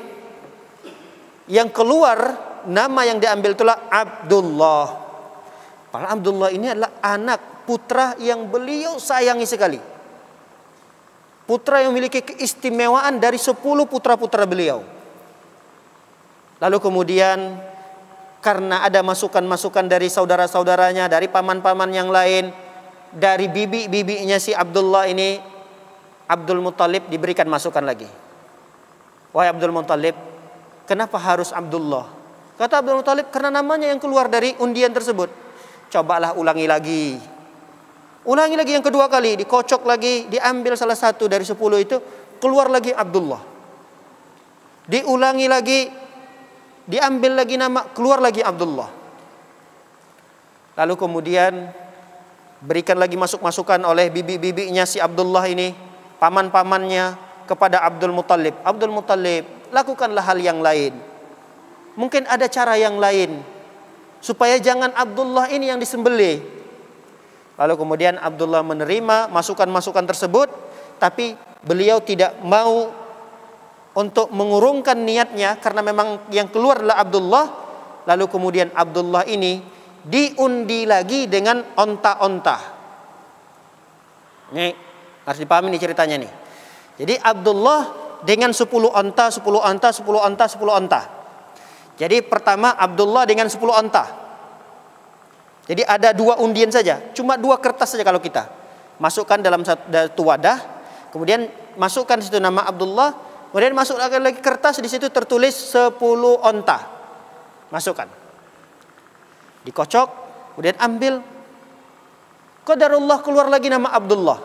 Yang keluar nama yang diambil itulah Abdullah. Padahal Abdullah ini adalah anak putra yang beliau sayangi sekali. Putra yang memiliki keistimewaan dari 10 putra-putra beliau. Lalu kemudian karena ada masukan-masukan dari saudara-saudaranya, dari paman-paman yang lain, dari bibi-bibinya si Abdullah ini, Abdul Muthalib diberikan masukan lagi. wahai Abdul Muthalib, kenapa harus Abdullah? Kata Abdul Muthalib, karena namanya yang keluar dari undian tersebut. Cobalah ulangi lagi. Ulangi lagi yang kedua kali, dikocok lagi, diambil salah satu dari 10 itu, keluar lagi Abdullah. Diulangi lagi, diambil lagi nama, keluar lagi Abdullah. Lalu kemudian berikan lagi masukan oleh bibi-bibinya si Abdullah ini, paman-pamannya kepada Abdul Muthalib. Abdul Muthalib, lakukanlah hal yang lain. Mungkin ada cara yang lain supaya jangan Abdullah ini yang disembelih. Lalu kemudian Abdullah menerima masukan-masukan tersebut, tapi beliau tidak mau untuk mengurungkan niatnya karena memang yang keluar adalah Abdullah. Lalu kemudian Abdullah ini diundi lagi dengan onta-onta. Nih, harus dipahami nih ceritanya nih. Jadi Abdullah dengan 10 onta, 10 onta, 10 onta, 10 onta. Jadi pertama Abdullah dengan 10 onta. Jadi ada 2 undian saja, cuma 2 kertas saja kalau kita. Masukkan dalam satu wadah, kemudian masukkan di situ nama Abdullah, kemudian masukkan lagi kertas, di situ tertulis 10 onta. Masukkan. Dikocok, kemudian ambil. Qadarullah keluar lagi nama Abdullah.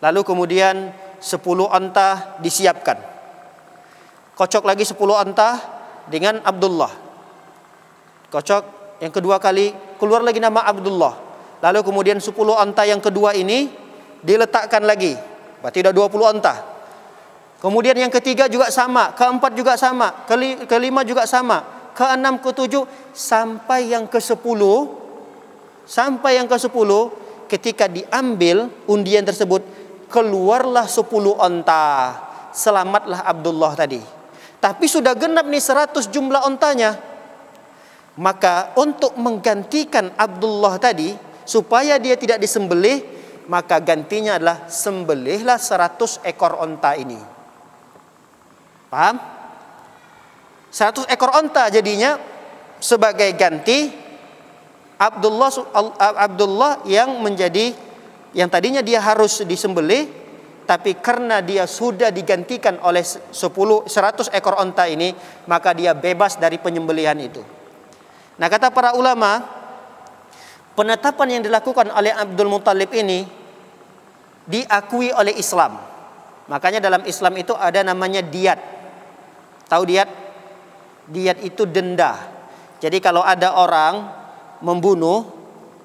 Lalu kemudian 10 onta disiapkan. Kocok lagi 10 onta dengan Abdullah. Kocok yang kedua kali, keluar lagi nama Abdullah. Lalu kemudian 10 onta yang kedua ini diletakkan lagi. Berarti sudah 20 onta. Kemudian yang ketiga juga sama, keempat juga sama, kelima juga sama, ke-6, ke-7 sampai yang ke-10. Sampai yang ke-10 ketika diambil undian tersebut, keluarlah 10 onta. Selamatlah Abdullah tadi. Tapi sudah genap nih 100 jumlah ontanya. Maka untuk menggantikan Abdullah tadi supaya dia tidak disembelih, maka gantinya adalah sembelihlah 100 ekor onta ini. Paham? 100 ekor onta jadinya sebagai ganti Abdullah yang menjadi, yang tadinya dia harus disembelih, tapi karena dia sudah digantikan oleh 100 ekor onta ini, maka dia bebas dari penyembelihan itu. Nah, kata para ulama, penetapan yang dilakukan oleh Abdul Muthalib ini diakui oleh Islam. Makanya dalam Islam itu ada namanya diat. Tahu diat? Diat itu denda. Jadi kalau ada orang membunuh,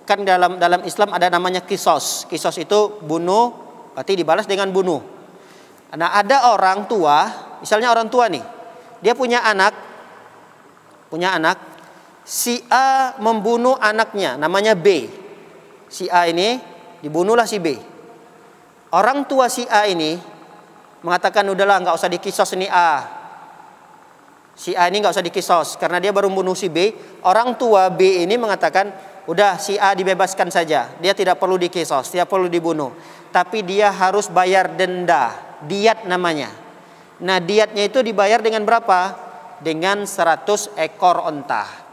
kan dalam Islam ada namanya kisos. Kisos itu bunuh, berarti dibalas dengan bunuh. Nah, ada orang tua, misalnya orang tua nih, dia punya anak, si A membunuh anaknya, namanya B. Si A ini dibunuhlah si B. Orang tua si A ini mengatakan, udahlah nggak usah dikisos ini A. Si A ini nggak usah dikisos karena dia baru membunuh si B. Orang tua B ini mengatakan, udah si A dibebaskan saja, dia tidak perlu dikisos, tidak perlu dibunuh, tapi dia harus bayar denda, diat namanya. Nah, diatnya itu dibayar dengan berapa? Dengan 100 ekor onta.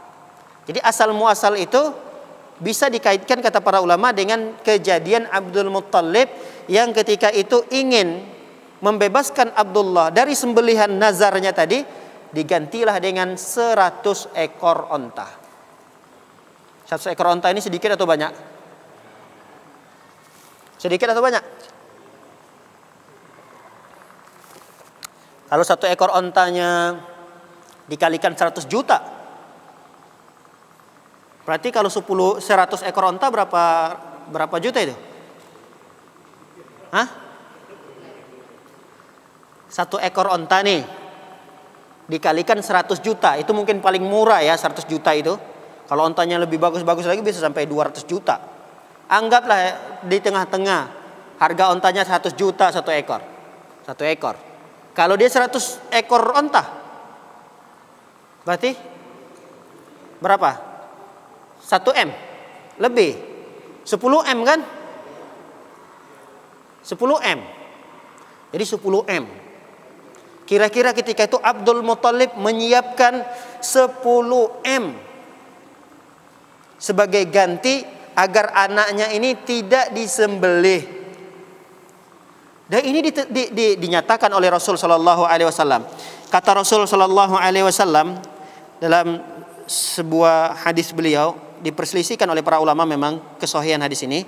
Jadi asal muasal itu bisa dikaitkan kata para ulama dengan kejadian Abdul Muthalib yang ketika itu ingin membebaskan Abdullah dari sembelihan nazarnya tadi, digantilah dengan 100 ekor onta. 100 ekor onta ini sedikit atau banyak? Sedikit atau banyak? Kalau 1 ekor ontanya dikalikan 100 juta, berarti kalau 100 ekor onta berapa juta itu? Hah? 1 ekor onta nih dikalikan 100 juta, itu mungkin paling murah ya 100 juta itu. Kalau ontanya lebih bagus-bagus lagi bisa sampai 200 juta. Anggaplah di tengah-tengah harga ontanya 100 juta 1 ekor. 1 ekor. Kalau dia 100 ekor onta, berarti berapa? 1 M lebih. 10 M kan? 10 M. Jadi 10 M. Kira-kira ketika itu Abdul Muthalib menyiapkan 10 M sebagai ganti agar anaknya ini tidak disembelih. Dan ini dinyatakan oleh Rasul sallallahu alaihi wasallam. Kata Rasul sallallahu alaihi wasallam dalam sebuah hadis beliau, diperselisihkan oleh para ulama memang kesahihan hadis ini.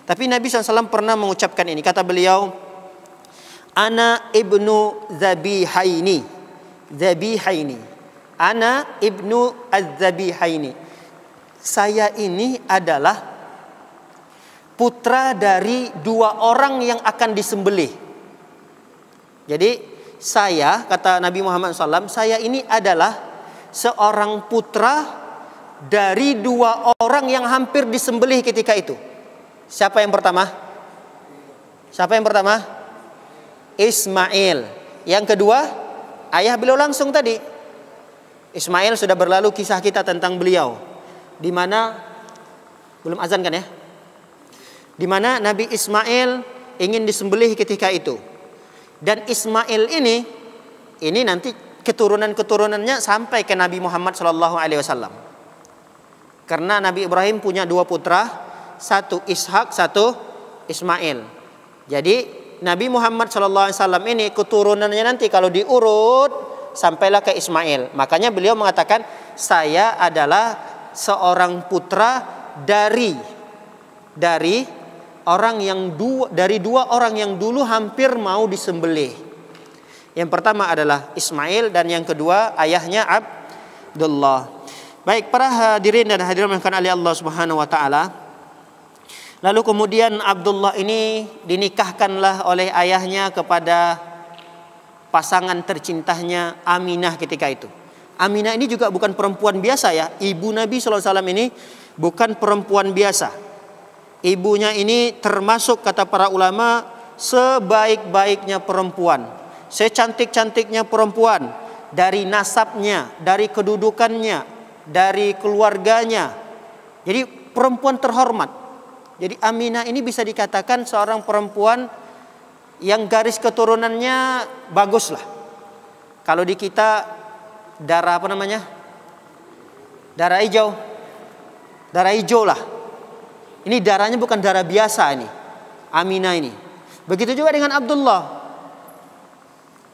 Tapi Nabi SAW pernah mengucapkan ini. Kata beliau, Ana ibnu Zabihaini. Zabihaini. Ana ibnu Az-Zabihaini. Saya ini adalah putra dari dua orang yang akan disembelih. Jadi saya, kata Nabi Muhammad SAW, saya ini adalah seorang putra dari dua orang yang hampir disembelih ketika itu. Siapa yang pertama? Siapa yang pertama? Ismail. Yang kedua, ayah beliau langsung tadi. Ismail sudah berlalu kisah kita tentang beliau. Di mana belum azan kan ya? Di mana Nabi Ismail ingin disembelih ketika itu. Dan Ismail ini nanti keturunan-keturunannya sampai ke Nabi Muhammad SAW. Karena Nabi Ibrahim punya dua putra, satu Ishak, satu Ismail. Jadi Nabi Muhammad SAW ini keturunannya nanti kalau diurut sampailah ke Ismail. Makanya beliau mengatakan, saya adalah seorang putra dari dua orang yang dulu hampir mau disembelih. Yang pertama adalah Ismail dan yang kedua ayahnya Abdullah. Baik, para hadirin dan hadirat yang oleh Allah Subhanahu wa taala. Lalu kemudian Abdullah ini dinikahkanlah oleh ayahnya kepada pasangan tercintanya Aminah ketika itu. Aminah ini juga bukan perempuan biasa ya. Ibu Nabi SAW ini bukan perempuan biasa. Ibunya ini termasuk kata para ulama sebaik-baiknya perempuan, secantik-cantiknya perempuan, dari nasabnya, dari kedudukannya, dari keluarganya. Jadi perempuan terhormat. Jadi Aminah ini bisa dikatakan seorang perempuan yang garis keturunannya bagus lah. Kalau di kita darah apa namanya? Darah hijau. Darah hijau lah. Ini darahnya bukan darah biasa ini. Aminah ini. Begitu juga dengan Abdullah.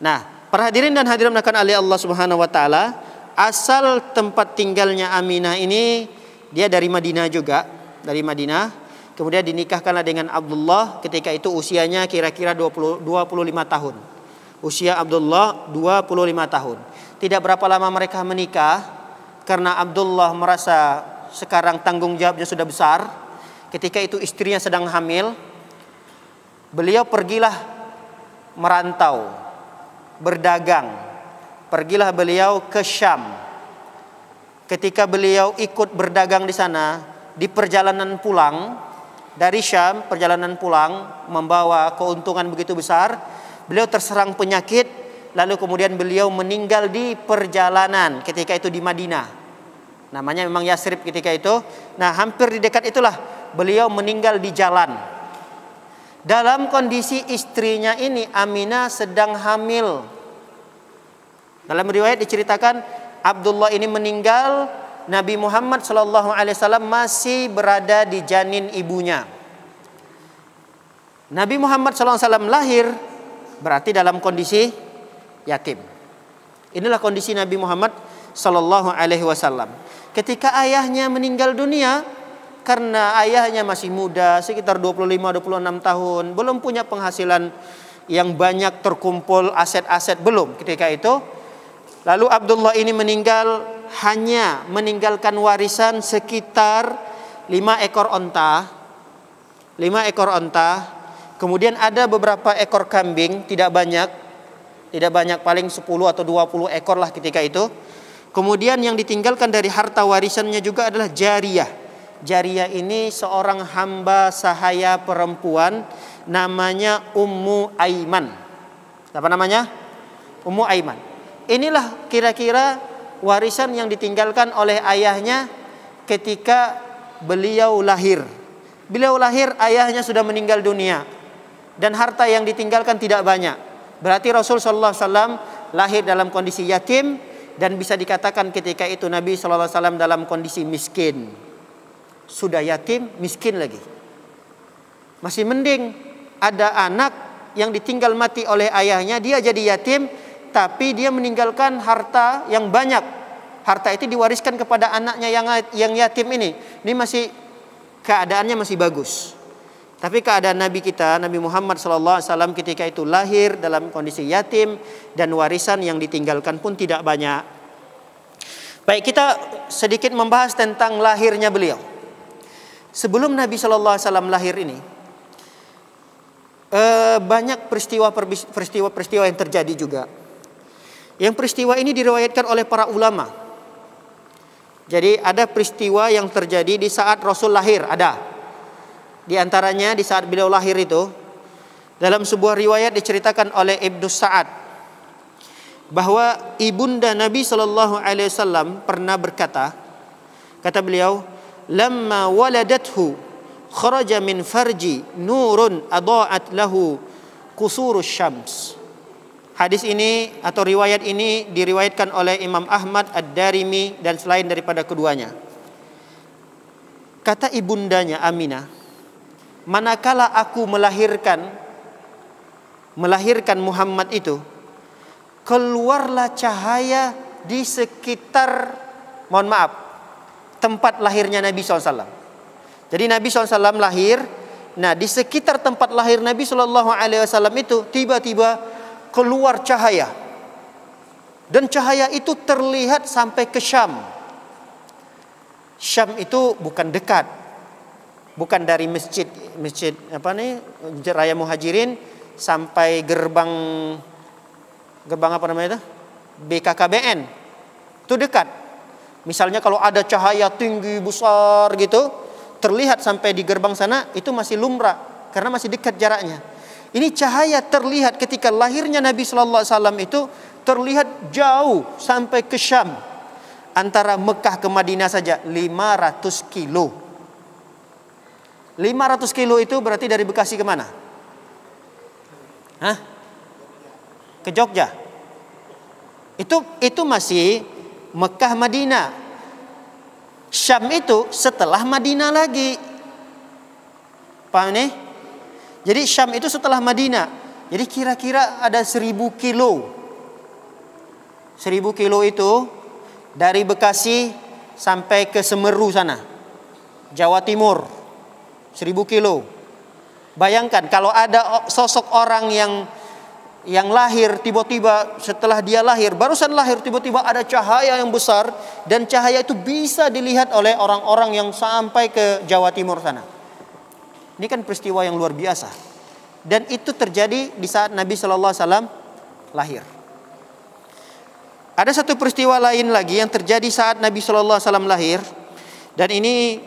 Nah, para hadirin dan hadirat yang oleh Allah Subhanahu wa taala, asal tempat tinggalnya Aminah ini dia dari Madinah juga, dari Madinah. Kemudian dinikahkanlah dengan Abdullah, ketika itu usianya kira-kira 25 tahun. Usia Abdullah 25 tahun. Tidak berapa lama mereka menikah karena Abdullah merasa sekarang tanggung jawabnya sudah besar. Ketika itu istrinya sedang hamil, beliau pergilah merantau, berdagang. Pergilah beliau ke Syam. Ketika beliau ikut berdagang di sana, di perjalanan pulang dari Syam, perjalanan pulang membawa keuntungan begitu besar, beliau terserang penyakit, lalu kemudian beliau meninggal di perjalanan ketika itu di Madinah. Namanya memang Yasrib ketika itu. Nah, hampir di dekat itulah beliau meninggal di jalan. Dalam kondisi istrinya ini Aminah sedang hamil. Dalam riwayat diceritakan Abdullah ini meninggal, Nabi Muhammad SAW masih berada di janin ibunya. Nabi Muhammad SAW lahir berarti dalam kondisi yatim. Inilah kondisi Nabi Muhammad SAW. Ketika ayahnya meninggal dunia, karena ayahnya masih muda, sekitar 25-26 tahun, belum punya penghasilan yang banyak, terkumpul aset-aset belum ketika itu. Lalu Abdullah ini meninggal, hanya meninggalkan warisan sekitar 5 ekor onta. 5 ekor onta. Kemudian ada beberapa ekor kambing, tidak banyak, paling 10 atau 20 ekor lah ketika itu. Kemudian yang ditinggalkan dari harta warisannya juga adalah jariyah. Jariyah ini seorang hamba sahaya perempuan, namanya Ummu Aiman. Apa namanya? Ummu Aiman. Inilah kira-kira warisan yang ditinggalkan oleh ayahnya ketika beliau lahir. Beliau lahir, ayahnya sudah meninggal dunia, dan harta yang ditinggalkan tidak banyak. Berarti Rasul sallallahu alaihi wasallam lahir dalam kondisi yatim, dan bisa dikatakan ketika itu Nabi sallallahu alaihi wasallam dalam kondisi miskin. Sudah yatim, miskin lagi. Masih mending ada anak yang ditinggal mati oleh ayahnya, dia jadi yatim, tapi dia meninggalkan harta yang banyak. Harta itu diwariskan kepada anaknya yang yatim ini. Ini masih keadaannya masih bagus. Tapi keadaan Nabi kita, Nabi Muhammad SAW ketika itu lahir dalam kondisi yatim dan warisan yang ditinggalkan pun tidak banyak. Baik, kita sedikit membahas tentang lahirnya beliau. Sebelum Nabi SAW lahir ini, banyak peristiwa yang terjadi juga. Yang peristiwa ini diriwayatkan oleh para ulama. Jadi ada peristiwa yang terjadi di saat Rasul lahir, ada. Di antaranya di saat beliau lahir itu, dalam sebuah riwayat diceritakan oleh Ibnu Sa'ad bahwa ibunda Nabi SAW pernah berkata, kata beliau, "Lamma waladathu kharaja min farji nurun adaat lahu qusurus syams." Hadis ini atau riwayat ini diriwayatkan oleh Imam Ahmad, Ad-Darimi dan selain daripada keduanya. Kata ibundanya Aminah, manakala aku melahirkan Muhammad itu, keluarlah cahaya di sekitar, mohon maaf, tempat lahirnya Nabi SAW. Jadi Nabi SAW lahir, nah di sekitar tempat lahir Nabi SAW itu tiba-tiba keluar cahaya. Dan cahaya itu terlihat sampai ke Syam. Syam itu bukan dekat. Bukan dari masjid Raya Muhajirin sampai gerbang apa namanya itu? BKKBN. Itu dekat. Misalnya kalau ada cahaya tinggi besar gitu, terlihat sampai di gerbang sana, itu masih lumrah karena masih dekat jaraknya. Ini cahaya terlihat ketika lahirnya Nabi Sallallahu Alaihi Wasallam itu terlihat jauh sampai ke Syam. Antara Mekah ke Madinah saja 500 kilo. 500 kilo itu berarti dari Bekasi ke mana? Hah? Ke Jogja. Itu masih Mekah Madinah. Syam itu setelah Madinah lagi. Paham nih? Jadi Syam itu setelah Madinah. Jadi kira-kira ada 1000 kilo. 1000 kilo itu dari Bekasi sampai ke Semeru sana, Jawa Timur. 1000 kilo. Bayangkan kalau ada sosok orang yang lahir tiba-tiba setelah dia lahir, barusan lahir tiba-tiba ada cahaya yang besar dan cahaya itu bisa dilihat oleh orang-orang yang sampai ke Jawa Timur sana. Ini kan peristiwa yang luar biasa. Dan itu terjadi di saat Nabi Sallallahu Alaihi Wasallam lahir. Ada satu peristiwa lain lagi yang terjadi saat Nabi Sallallahu Alaihi Wasallam lahir. Dan ini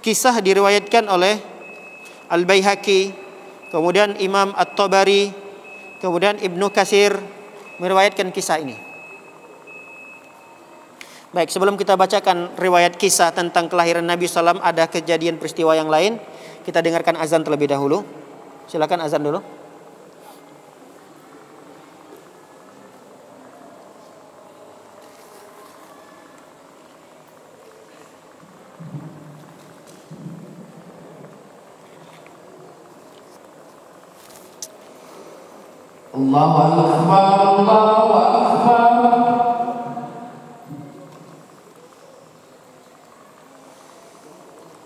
kisah diriwayatkan oleh Al-Baihaqi, kemudian Imam At-Tabari, kemudian Ibnu Katsir meriwayatkan kisah ini. Baik, sebelum kita bacakan riwayat kisah tentang kelahiran Nabi SAW, ada kejadian peristiwa yang lain. Kita dengarkan azan terlebih dahulu. Silakan azan dulu. Allahu Akbar, Allahu Akbar.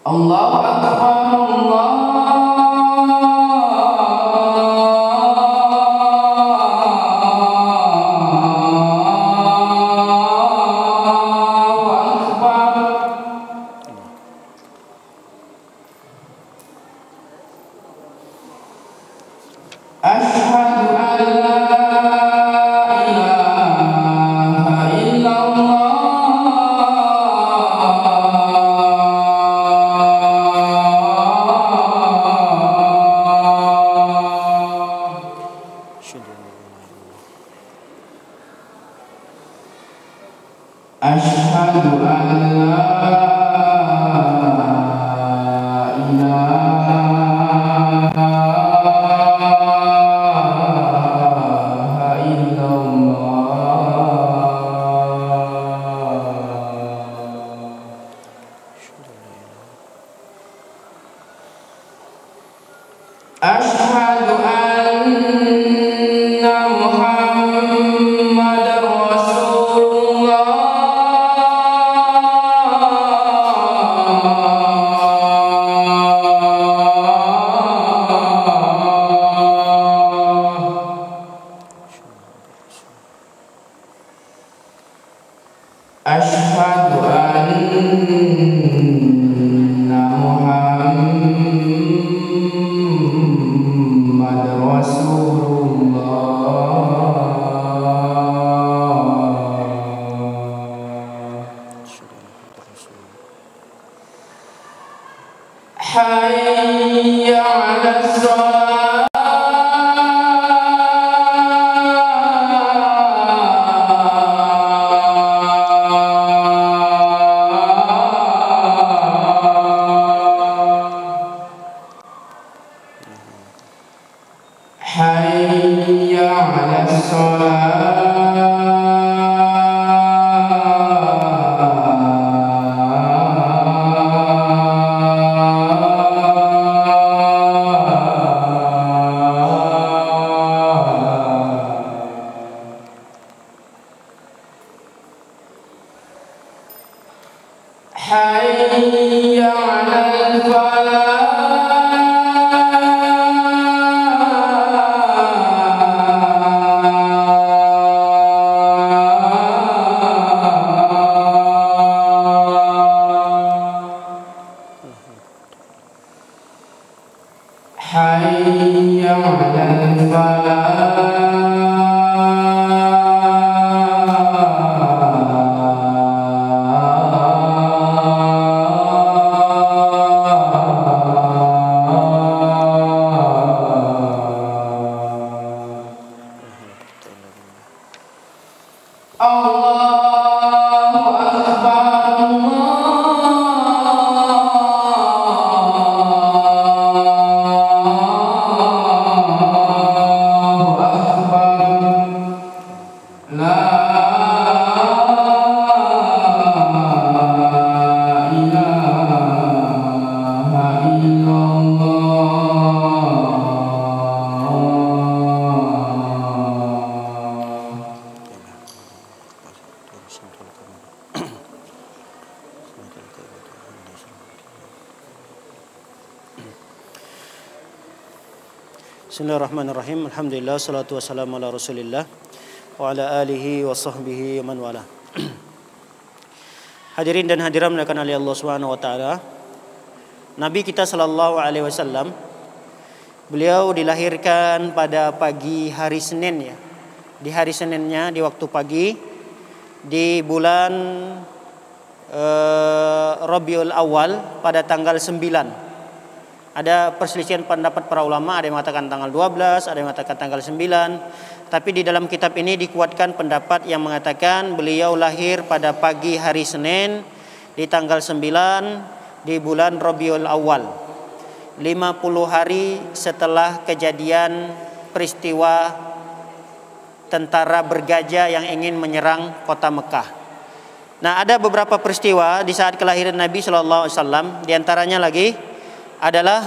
Allahu Akbar, أشهد أن Asyhadu anna Muhammadar Rasulullah. Hayya 'alas shalah. Hayya 'alas Hayya 'alal falah. Hayya 'alal Allahu Akbar. Bismillahirrahmanirrahim. Alhamdulillah, salatu wassalamu ala Rasulillah wa ala alihi wa sahbihi man wala. Hadirin dan hadirat muliakan oleh Allah Subhanahu wa taala. Nabi kita sallallahu alaihi wasallam, beliau dilahirkan pada pagi hari Senin ya. Di hari Seninnya di waktu pagi di bulan Rabiul Awal pada tanggal 9. Ada perselisihan pendapat para ulama, ada yang mengatakan tanggal 12, ada yang mengatakan tanggal 9. Tapi di dalam kitab ini dikuatkan pendapat yang mengatakan beliau lahir pada pagi hari Senin di tanggal 9 di bulan Rabiul Awal, 50 hari setelah kejadian peristiwa tentara bergajah yang ingin menyerang kota Mekah. Nah, ada beberapa peristiwa di saat kelahiran Nabi Shallallahu Alaihi Wasallam. Di antaranya lagi adalah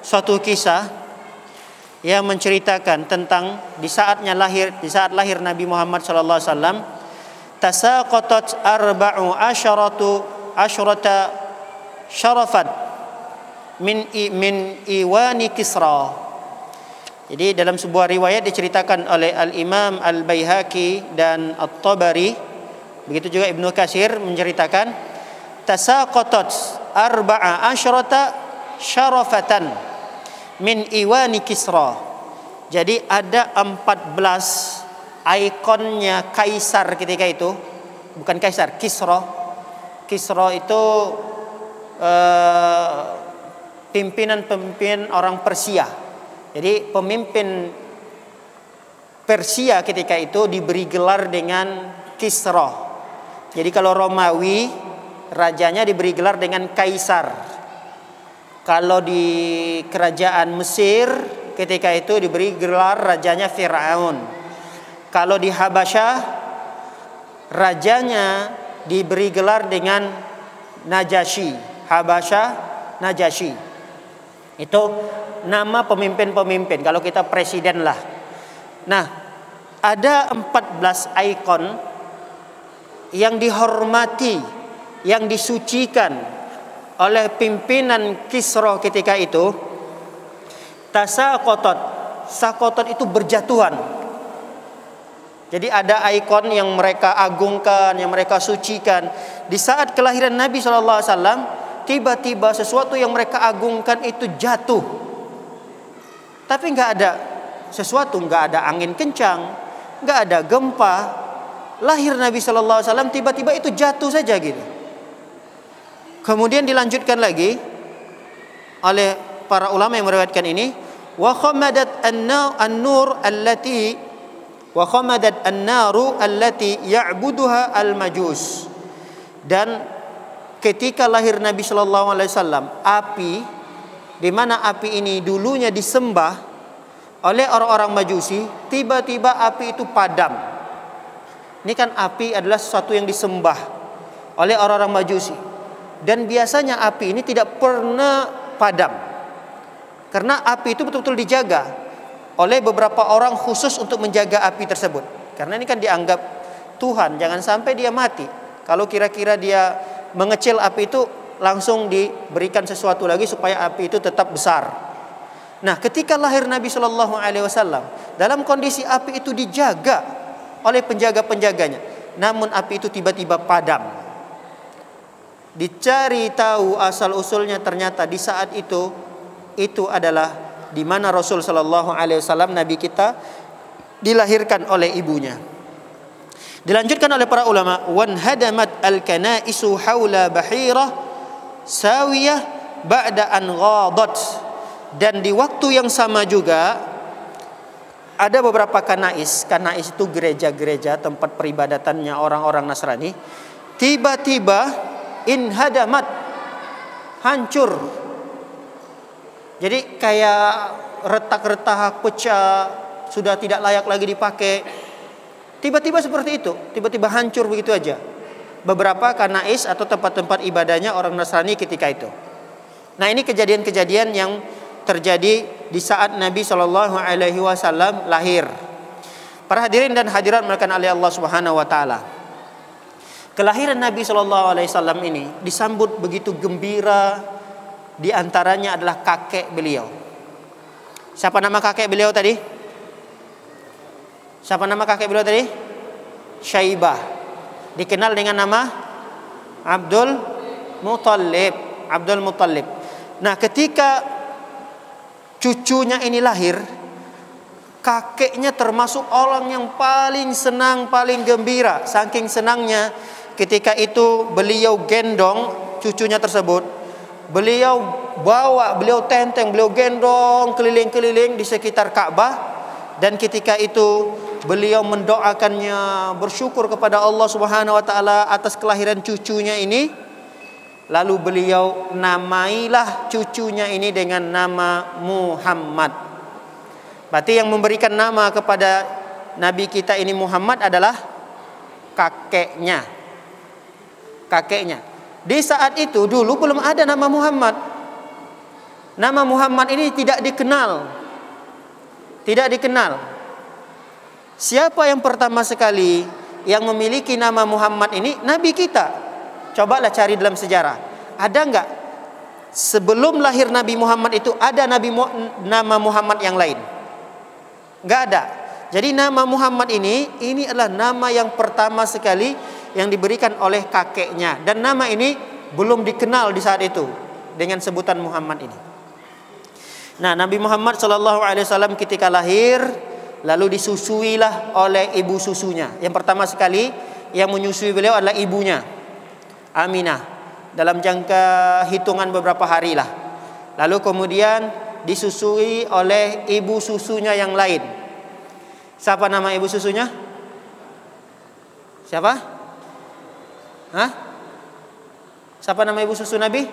suatu kisah yang menceritakan tentang di saat lahir Nabi Muhammad sallallahu alaihi wasallam, tasaqatat arba'u asyrata syarafat min iwani Kisra. Jadi dalam sebuah riwayat diceritakan oleh Al-Imam Al-Baihaqi dan At-Tabari, begitu juga Ibnu Katsir menceritakan tasaqatat arba'a asyrata syarafatan min iwani Kisra. Jadi ada 14 ikonnya kaisar ketika itu, bukan kaisar, Kisra. Kisra itu pimpinan orang Persia. Jadi pemimpin Persia ketika itu diberi gelar dengan Kisra. Jadi kalau Romawi, rajanya diberi gelar dengan kaisar. Kalau di kerajaan Mesir ketika itu diberi gelar rajanya Fir'aun. Kalau di Habasyah, rajanya diberi gelar dengan Najasyi. Habasyah, Najasyi. Itu nama pemimpin-pemimpin. Kalau kita presiden lah. Nah, ada 14 ikon yang dihormati, yang disucikan oleh pimpinan Kisra ketika itu. Tasaqatat, saqatat itu berjatuhan. Jadi ada ikon yang mereka agungkan, yang mereka sucikan. Di saat kelahiran Nabi SAW, tiba-tiba sesuatu yang mereka agungkan itu jatuh. Tapi nggak ada sesuatu, nggak ada angin kencang, nggak ada gempa. Lahir Nabi SAW tiba-tiba itu jatuh saja gitu. Kemudian dilanjutkan lagi oleh para ulama yang meriwayatkan ini, wa khamadat an-nur allati wa khamadat an-naru allati ya'buduha al-majus. Dan ketika lahir Nabi sallallahu alaihi wasallam, api di mana api ini dulunya disembah oleh orang-orang Majusi, tiba-tiba api itu padam. Ini kan api adalah sesuatu yang disembah oleh orang-orang Majusi. Dan biasanya api ini tidak pernah padam. Karena api itu betul-betul dijaga oleh beberapa orang khusus untuk menjaga api tersebut. Karena ini kan dianggap Tuhan, jangan sampai dia mati. Kalau kira-kira dia mengecil api itu, langsung diberikan sesuatu lagi supaya api itu tetap besar. Nah, ketika lahir Nabi Shallallahu Alaihi Wasallam, dalam kondisi api itu dijaga oleh penjaga-penjaganya, namun api itu tiba-tiba padam. Dicari tahu asal usulnya, ternyata di saat itu adalah di mana Rasul Sallallahu Alaihi Wasallam, Nabi kita, dilahirkan oleh ibunya. Dilanjutkan oleh para ulama, wan hadamat al-kanaisu haula bahirah sawiyah ba'da an ghadat. Dan di waktu yang sama juga ada beberapa kanais. Kanais itu gereja-gereja tempat peribadatannya orang-orang Nasrani. Tiba-tiba inhadamat, hancur. Jadi kayak retak-retak, pecah, sudah tidak layak lagi dipakai. Tiba-tiba seperti itu, tiba-tiba hancur begitu aja. Beberapa kanais atau tempat-tempat ibadahnya orang Nasrani ketika itu. Nah, ini kejadian-kejadian yang terjadi di saat Nabi Shallallahu Alaihi Wasallam lahir. Para hadirin dan hadirat melakukan oleh Allah Subhanahu Wa Taala. Kelahiran Nabi Shallallahu Alaihi Wasallam ini disambut begitu gembira. Di antaranya adalah kakek beliau. Siapa nama kakek beliau tadi? Siapa nama kakek beliau tadi? Syaibah. Dikenal dengan nama Abdul Muttalib. Abdul Muttalib. Nah, ketika cucunya ini lahir, kakeknya termasuk orang yang paling senang, paling gembira. Saking senangnya, ketika itu beliau gendong cucunya tersebut. Beliau bawa, beliau tenteng, beliau gendong keliling-keliling di sekitar Ka'bah. Dan ketika itu beliau mendoakannya, bersyukur kepada Allah Subhanahu Wa Taala atas kelahiran cucunya ini. Lalu beliau namailah cucunya ini dengan nama Muhammad. Berarti yang memberikan nama kepada Nabi kita ini Muhammad adalah kakeknya. Kakeknya. Di saat itu dulu belum ada nama Muhammad. Nama Muhammad ini tidak dikenal. Tidak dikenal. Siapa yang pertama sekali yang memiliki nama Muhammad ini? Nabi kita. Cobalah cari dalam sejarah. Ada enggak sebelum lahir Nabi Muhammad itu ada nama Muhammad yang lain? Enggak ada. Jadi nama Muhammad ini adalah nama yang pertama sekali yang diberikan oleh kakeknya. Dan nama ini belum dikenal di saat itu dengan sebutan Muhammad ini. Nah, Nabi Muhammad SAW ketika lahir, lalu disusuilah oleh ibu susunya. Yang pertama sekali yang menyusui beliau adalah ibunya, Aminah, dalam jangka hitungan beberapa hari lah. Lalu kemudian disusui oleh ibu susunya yang lain. Siapa nama ibu susunya? Siapa? Hah? Siapa nama ibu susu Nabi?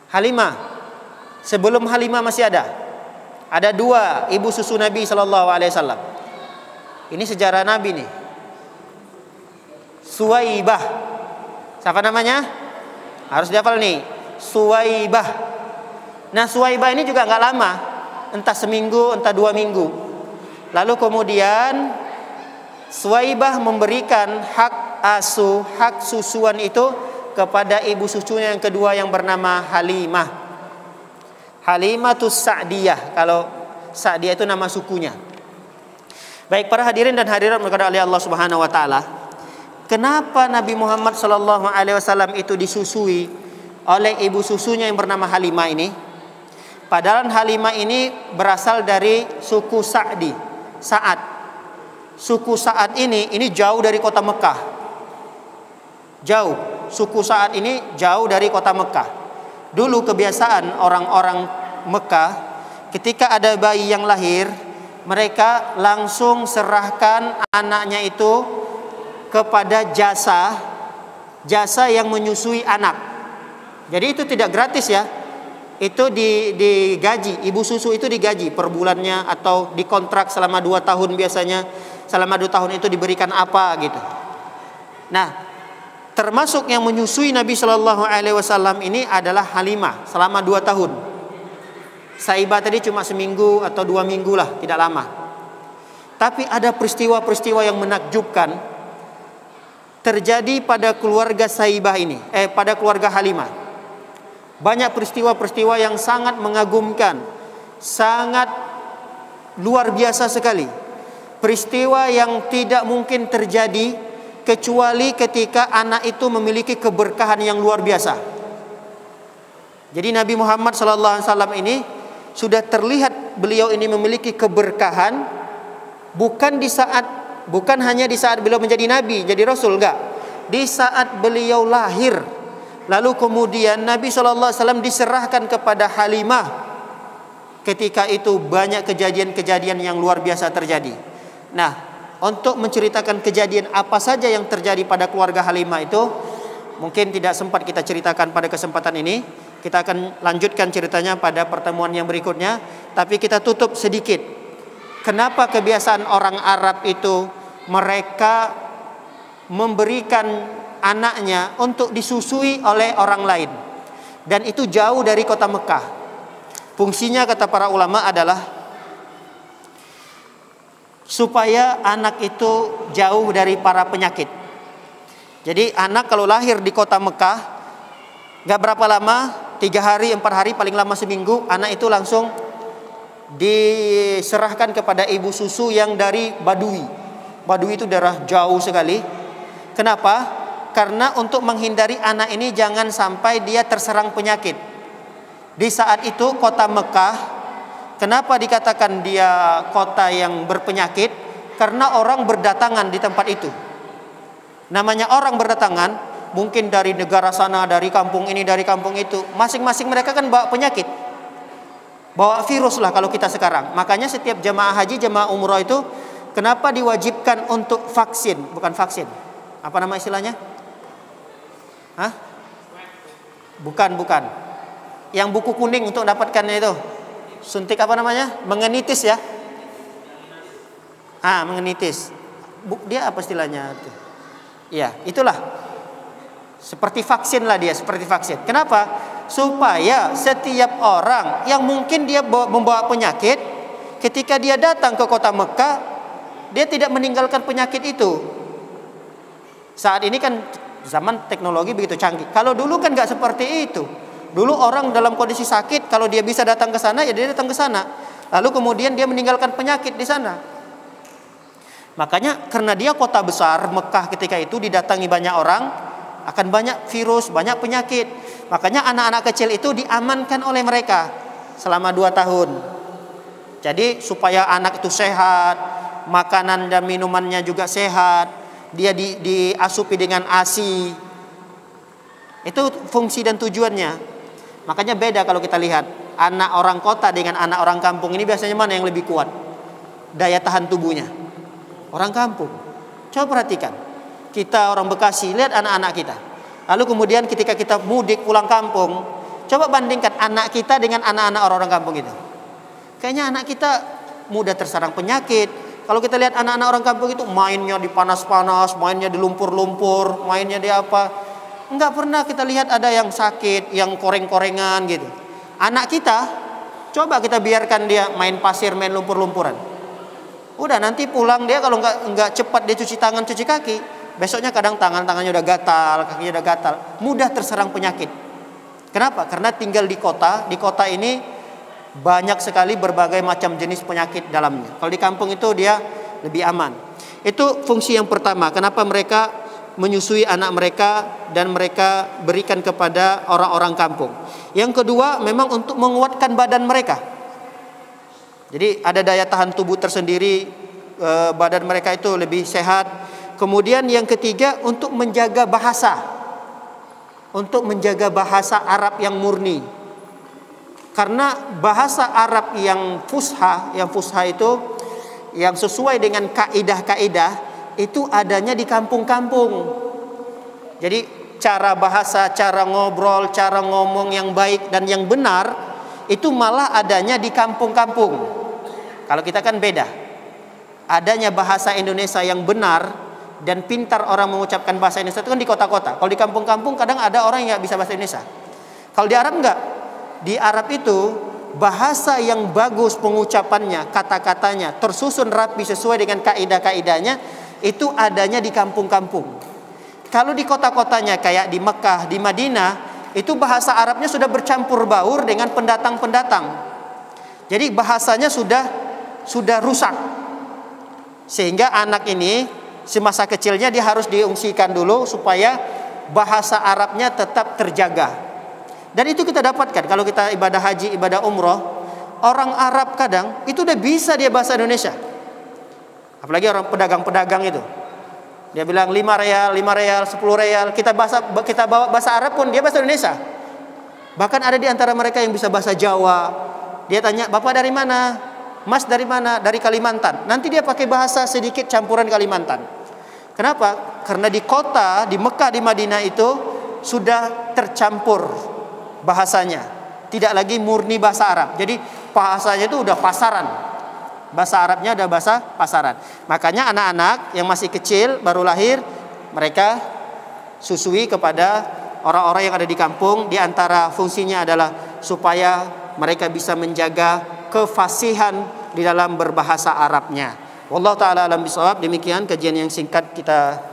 Halimah. Sebelum Halimah masih ada. Ada dua ibu susu Nabi SAW. Ini sejarah Nabi nih. Suwaibah. Siapa namanya? Harus dihafal nih. Suwaibah. Nah, Suwaibah ini juga nggak lama. Entah seminggu, entah 2 minggu. Lalu kemudian Suwaibah memberikan hak asuh, hak susuan itu kepada ibu susunya yang kedua yang bernama Halimah. Halimatus Sa'diyah. Kalau Sa'diyah itu nama sukunya. Baik para hadirin dan hadirat berkata oleh Allah Subhanahu wa taala, kenapa Nabi Muhammad sallallahu alaihi wasallam itu disusui oleh ibu susunya yang bernama Halimah ini? Padahal Halimah ini berasal dari suku Sa'di, Sa'ad. Suku Sa'ad ini jauh dari kota Mekah. Jauh. Suku Sa'ad ini jauh dari kota Mekah. Dulu kebiasaan orang-orang Mekah, ketika ada bayi yang lahir, mereka langsung serahkan anaknya itu kepada jasa yang menyusui anak. Jadi itu tidak gratis ya. Itu digaji, ibu susu itu digaji per bulannya atau dikontrak selama 2 tahun biasanya. Selama 2 tahun itu diberikan apa gitu. Nah, termasuk yang menyusui Nabi Shallallahu Alaihi Wasallam ini adalah Halimah selama 2 tahun. Saibah tadi cuma seminggu atau 2 minggu lah, tidak lama. Tapi ada peristiwa-peristiwa yang menakjubkan terjadi pada keluarga Saibah ini, pada keluarga Halimah. Banyak peristiwa-peristiwa yang sangat mengagumkan, sangat luar biasa sekali. Peristiwa yang tidak mungkin terjadi kecuali ketika anak itu memiliki keberkahan yang luar biasa. Jadi Nabi Muhammad SAW ini sudah terlihat beliau ini memiliki keberkahan bukan hanya di saat beliau menjadi nabi, jadi rasul, enggak. Di saat beliau lahir, lalu kemudian Nabi SAW diserahkan kepada Halimah. Ketika itu banyak kejadian-kejadian yang luar biasa terjadi. Nah, untuk menceritakan kejadian apa saja yang terjadi pada keluarga Halimah itu mungkin tidak sempat kita ceritakan pada kesempatan ini. Kita akan lanjutkan ceritanya pada pertemuan yang berikutnya. Tapi kita tutup sedikit. Kenapa kebiasaan orang Arab itu mereka memberikan anaknya untuk disusui oleh orang lain, dan itu jauh dari kota Mekah. Fungsinya kata para ulama adalah supaya anak itu jauh dari para penyakit. Jadi anak kalau lahir di kota Mekah, gak berapa lama, 3 hari, 4 hari, paling lama seminggu, anak itu langsung diserahkan kepada ibu susu yang dari Badui. Badui itu daerah jauh sekali. Kenapa? Karena untuk menghindari anak ini jangan sampai dia terserang penyakit. Di saat itu kota Mekah, kenapa dikatakan dia kota yang berpenyakit? Karena orang berdatangan di tempat itu. Namanya orang berdatangan, mungkin dari negara sana, dari kampung ini, dari kampung itu. Masing-masing mereka kan bawa penyakit, bawa virus lah kalau kita sekarang. Makanya setiap jemaah haji, jemaah umroh itu kenapa diwajibkan untuk vaksin? Bukan vaksin, apa nama istilahnya? Hah? Bukan. Yang buku kuning untuk dapatkannya itu. Suntik apa namanya? Mengenitis ya? Mengenitis. Dia apa istilahnya? Ya, itulah. Seperti vaksin lah dia, seperti vaksin. Kenapa? Supaya setiap orang yang mungkin dia membawa penyakit, ketika dia datang ke kota Mekah, dia tidak meninggalkan penyakit itu. Saat ini kan zaman teknologi begitu canggih. Kalau dulu kan nggak seperti itu. Dulu orang dalam kondisi sakit, kalau dia bisa datang ke sana, ya dia datang ke sana. Lalu kemudian dia meninggalkan penyakit di sana. Makanya karena dia kota besar, Mekah ketika itu didatangi banyak orang, akan banyak virus, banyak penyakit. Makanya anak-anak kecil itu diamankan oleh mereka selama 2 tahun. Jadi supaya anak itu sehat, makanan dan minumannya juga sehat, dia diasupi dengan ASI. Itu fungsi dan tujuannya. Makanya beda kalau kita lihat anak orang kota dengan anak orang kampung ini biasanya mana yang lebih kuat daya tahan tubuhnya? Orang kampung. Coba perhatikan. Kita orang Bekasi, lihat anak-anak kita. Lalu kemudian ketika kita mudik pulang kampung, coba bandingkan anak kita dengan anak-anak orang-orang kampung itu. Kayaknya anak kita mudah terserang penyakit. Kalau kita lihat anak-anak orang kampung itu mainnya di panas-panas, mainnya di lumpur-lumpur, mainnya di apa. Enggak pernah kita lihat ada yang sakit, yang koreng-korengan gitu. Anak kita, coba kita biarkan dia main pasir, main lumpur-lumpuran. Udah nanti pulang dia kalau enggak cepat dia cuci tangan, cuci kaki, besoknya kadang tangannya udah gatal, kakinya udah gatal, mudah terserang penyakit. Kenapa? Karena tinggal di kota ini banyak sekali berbagai macam jenis penyakit dalamnya. Kalau di kampung itu dia lebih aman. Itu fungsi yang pertama. Kenapa mereka menyusui anak mereka dan mereka berikan kepada orang-orang kampung. Yang kedua, memang untuk menguatkan badan mereka. Jadi ada daya tahan tubuh tersendiri, badan mereka itu lebih sehat. Kemudian yang ketiga, untuk menjaga bahasa. Untuk menjaga bahasa Arab yang murni. Karena bahasa Arab yang fusha itu yang sesuai dengan kaidah-kaidah itu adanya di kampung-kampung. Jadi cara bahasa, cara ngobrol, cara ngomong yang baik dan yang benar itu malah adanya di kampung-kampung. Kalau kita kan beda. Adanya bahasa Indonesia yang benar dan pintar orang mengucapkan bahasa Indonesia itu kan di kota-kota. Kalau di kampung-kampung kadang ada orang yang nggak bisa bahasa Indonesia. Kalau di Arab enggak. Di Arab itu bahasa yang bagus pengucapannya, kata-katanya tersusun rapi sesuai dengan kaidah-kaidahnya itu adanya di kampung-kampung. Kalau di kota-kotanya kayak di Mekah, di Madinah, itu bahasa Arabnya sudah bercampur baur dengan pendatang-pendatang. Jadi bahasanya sudah rusak. Sehingga anak ini semasa kecilnya dia harus diungsikan dulu supaya bahasa Arabnya tetap terjaga. Dan itu kita dapatkan kalau kita ibadah haji, ibadah umroh, orang Arab kadang itu udah bisa dia bahasa Indonesia. Apalagi orang pedagang-pedagang itu. Dia bilang 5 real, 10 real, kita bawa bahasa Arab pun dia bahasa Indonesia. Bahkan ada di antara mereka yang bisa bahasa Jawa. Dia tanya, "Bapak dari mana?" "Mas dari mana?" "Dari Kalimantan." Nanti dia pakai bahasa sedikit campuran Kalimantan. Kenapa? Karena di kota, di Mekah, di Madinah itu sudah tercampur bahasanya, tidak lagi murni bahasa Arab. Jadi bahasanya itu udah pasaran. Bahasa Arabnya udah bahasa pasaran. Makanya anak-anak yang masih kecil baru lahir mereka susui kepada orang-orang yang ada di kampung. Di antara fungsinya adalah supaya mereka bisa menjaga kefasihan di dalam berbahasa Arabnya. Wallahu taala alam bisawab. Demikian kajian yang singkat kita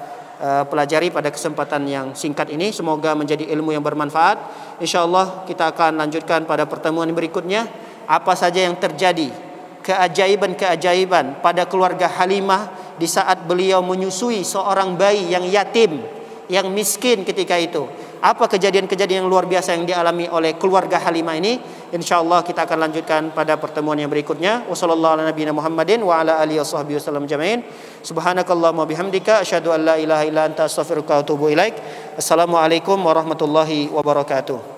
pelajari pada kesempatan yang singkat ini. Semoga menjadi ilmu yang bermanfaat. InsyaAllah kita akan lanjutkan pada pertemuan berikutnya. Apa saja yang terjadi, keajaiban-keajaiban pada keluarga Halimah di saat beliau menyusui seorang bayi yang yatim, yang miskin ketika itu. Apa kejadian-kejadian yang luar biasa yang dialami oleh keluarga Halimah ini, insyaallah kita akan lanjutkan pada pertemuan yang berikutnya. Wassallallahu ala nabiyina Muhammadin wa ala alihi washabbihi wasallam jamain. Subhanakallahumma bihamdika asyhadu an la ilaha illa anta astaghfiruka wa atubu ilaik. Assalamualaikum warahmatullahi wabarakatuh.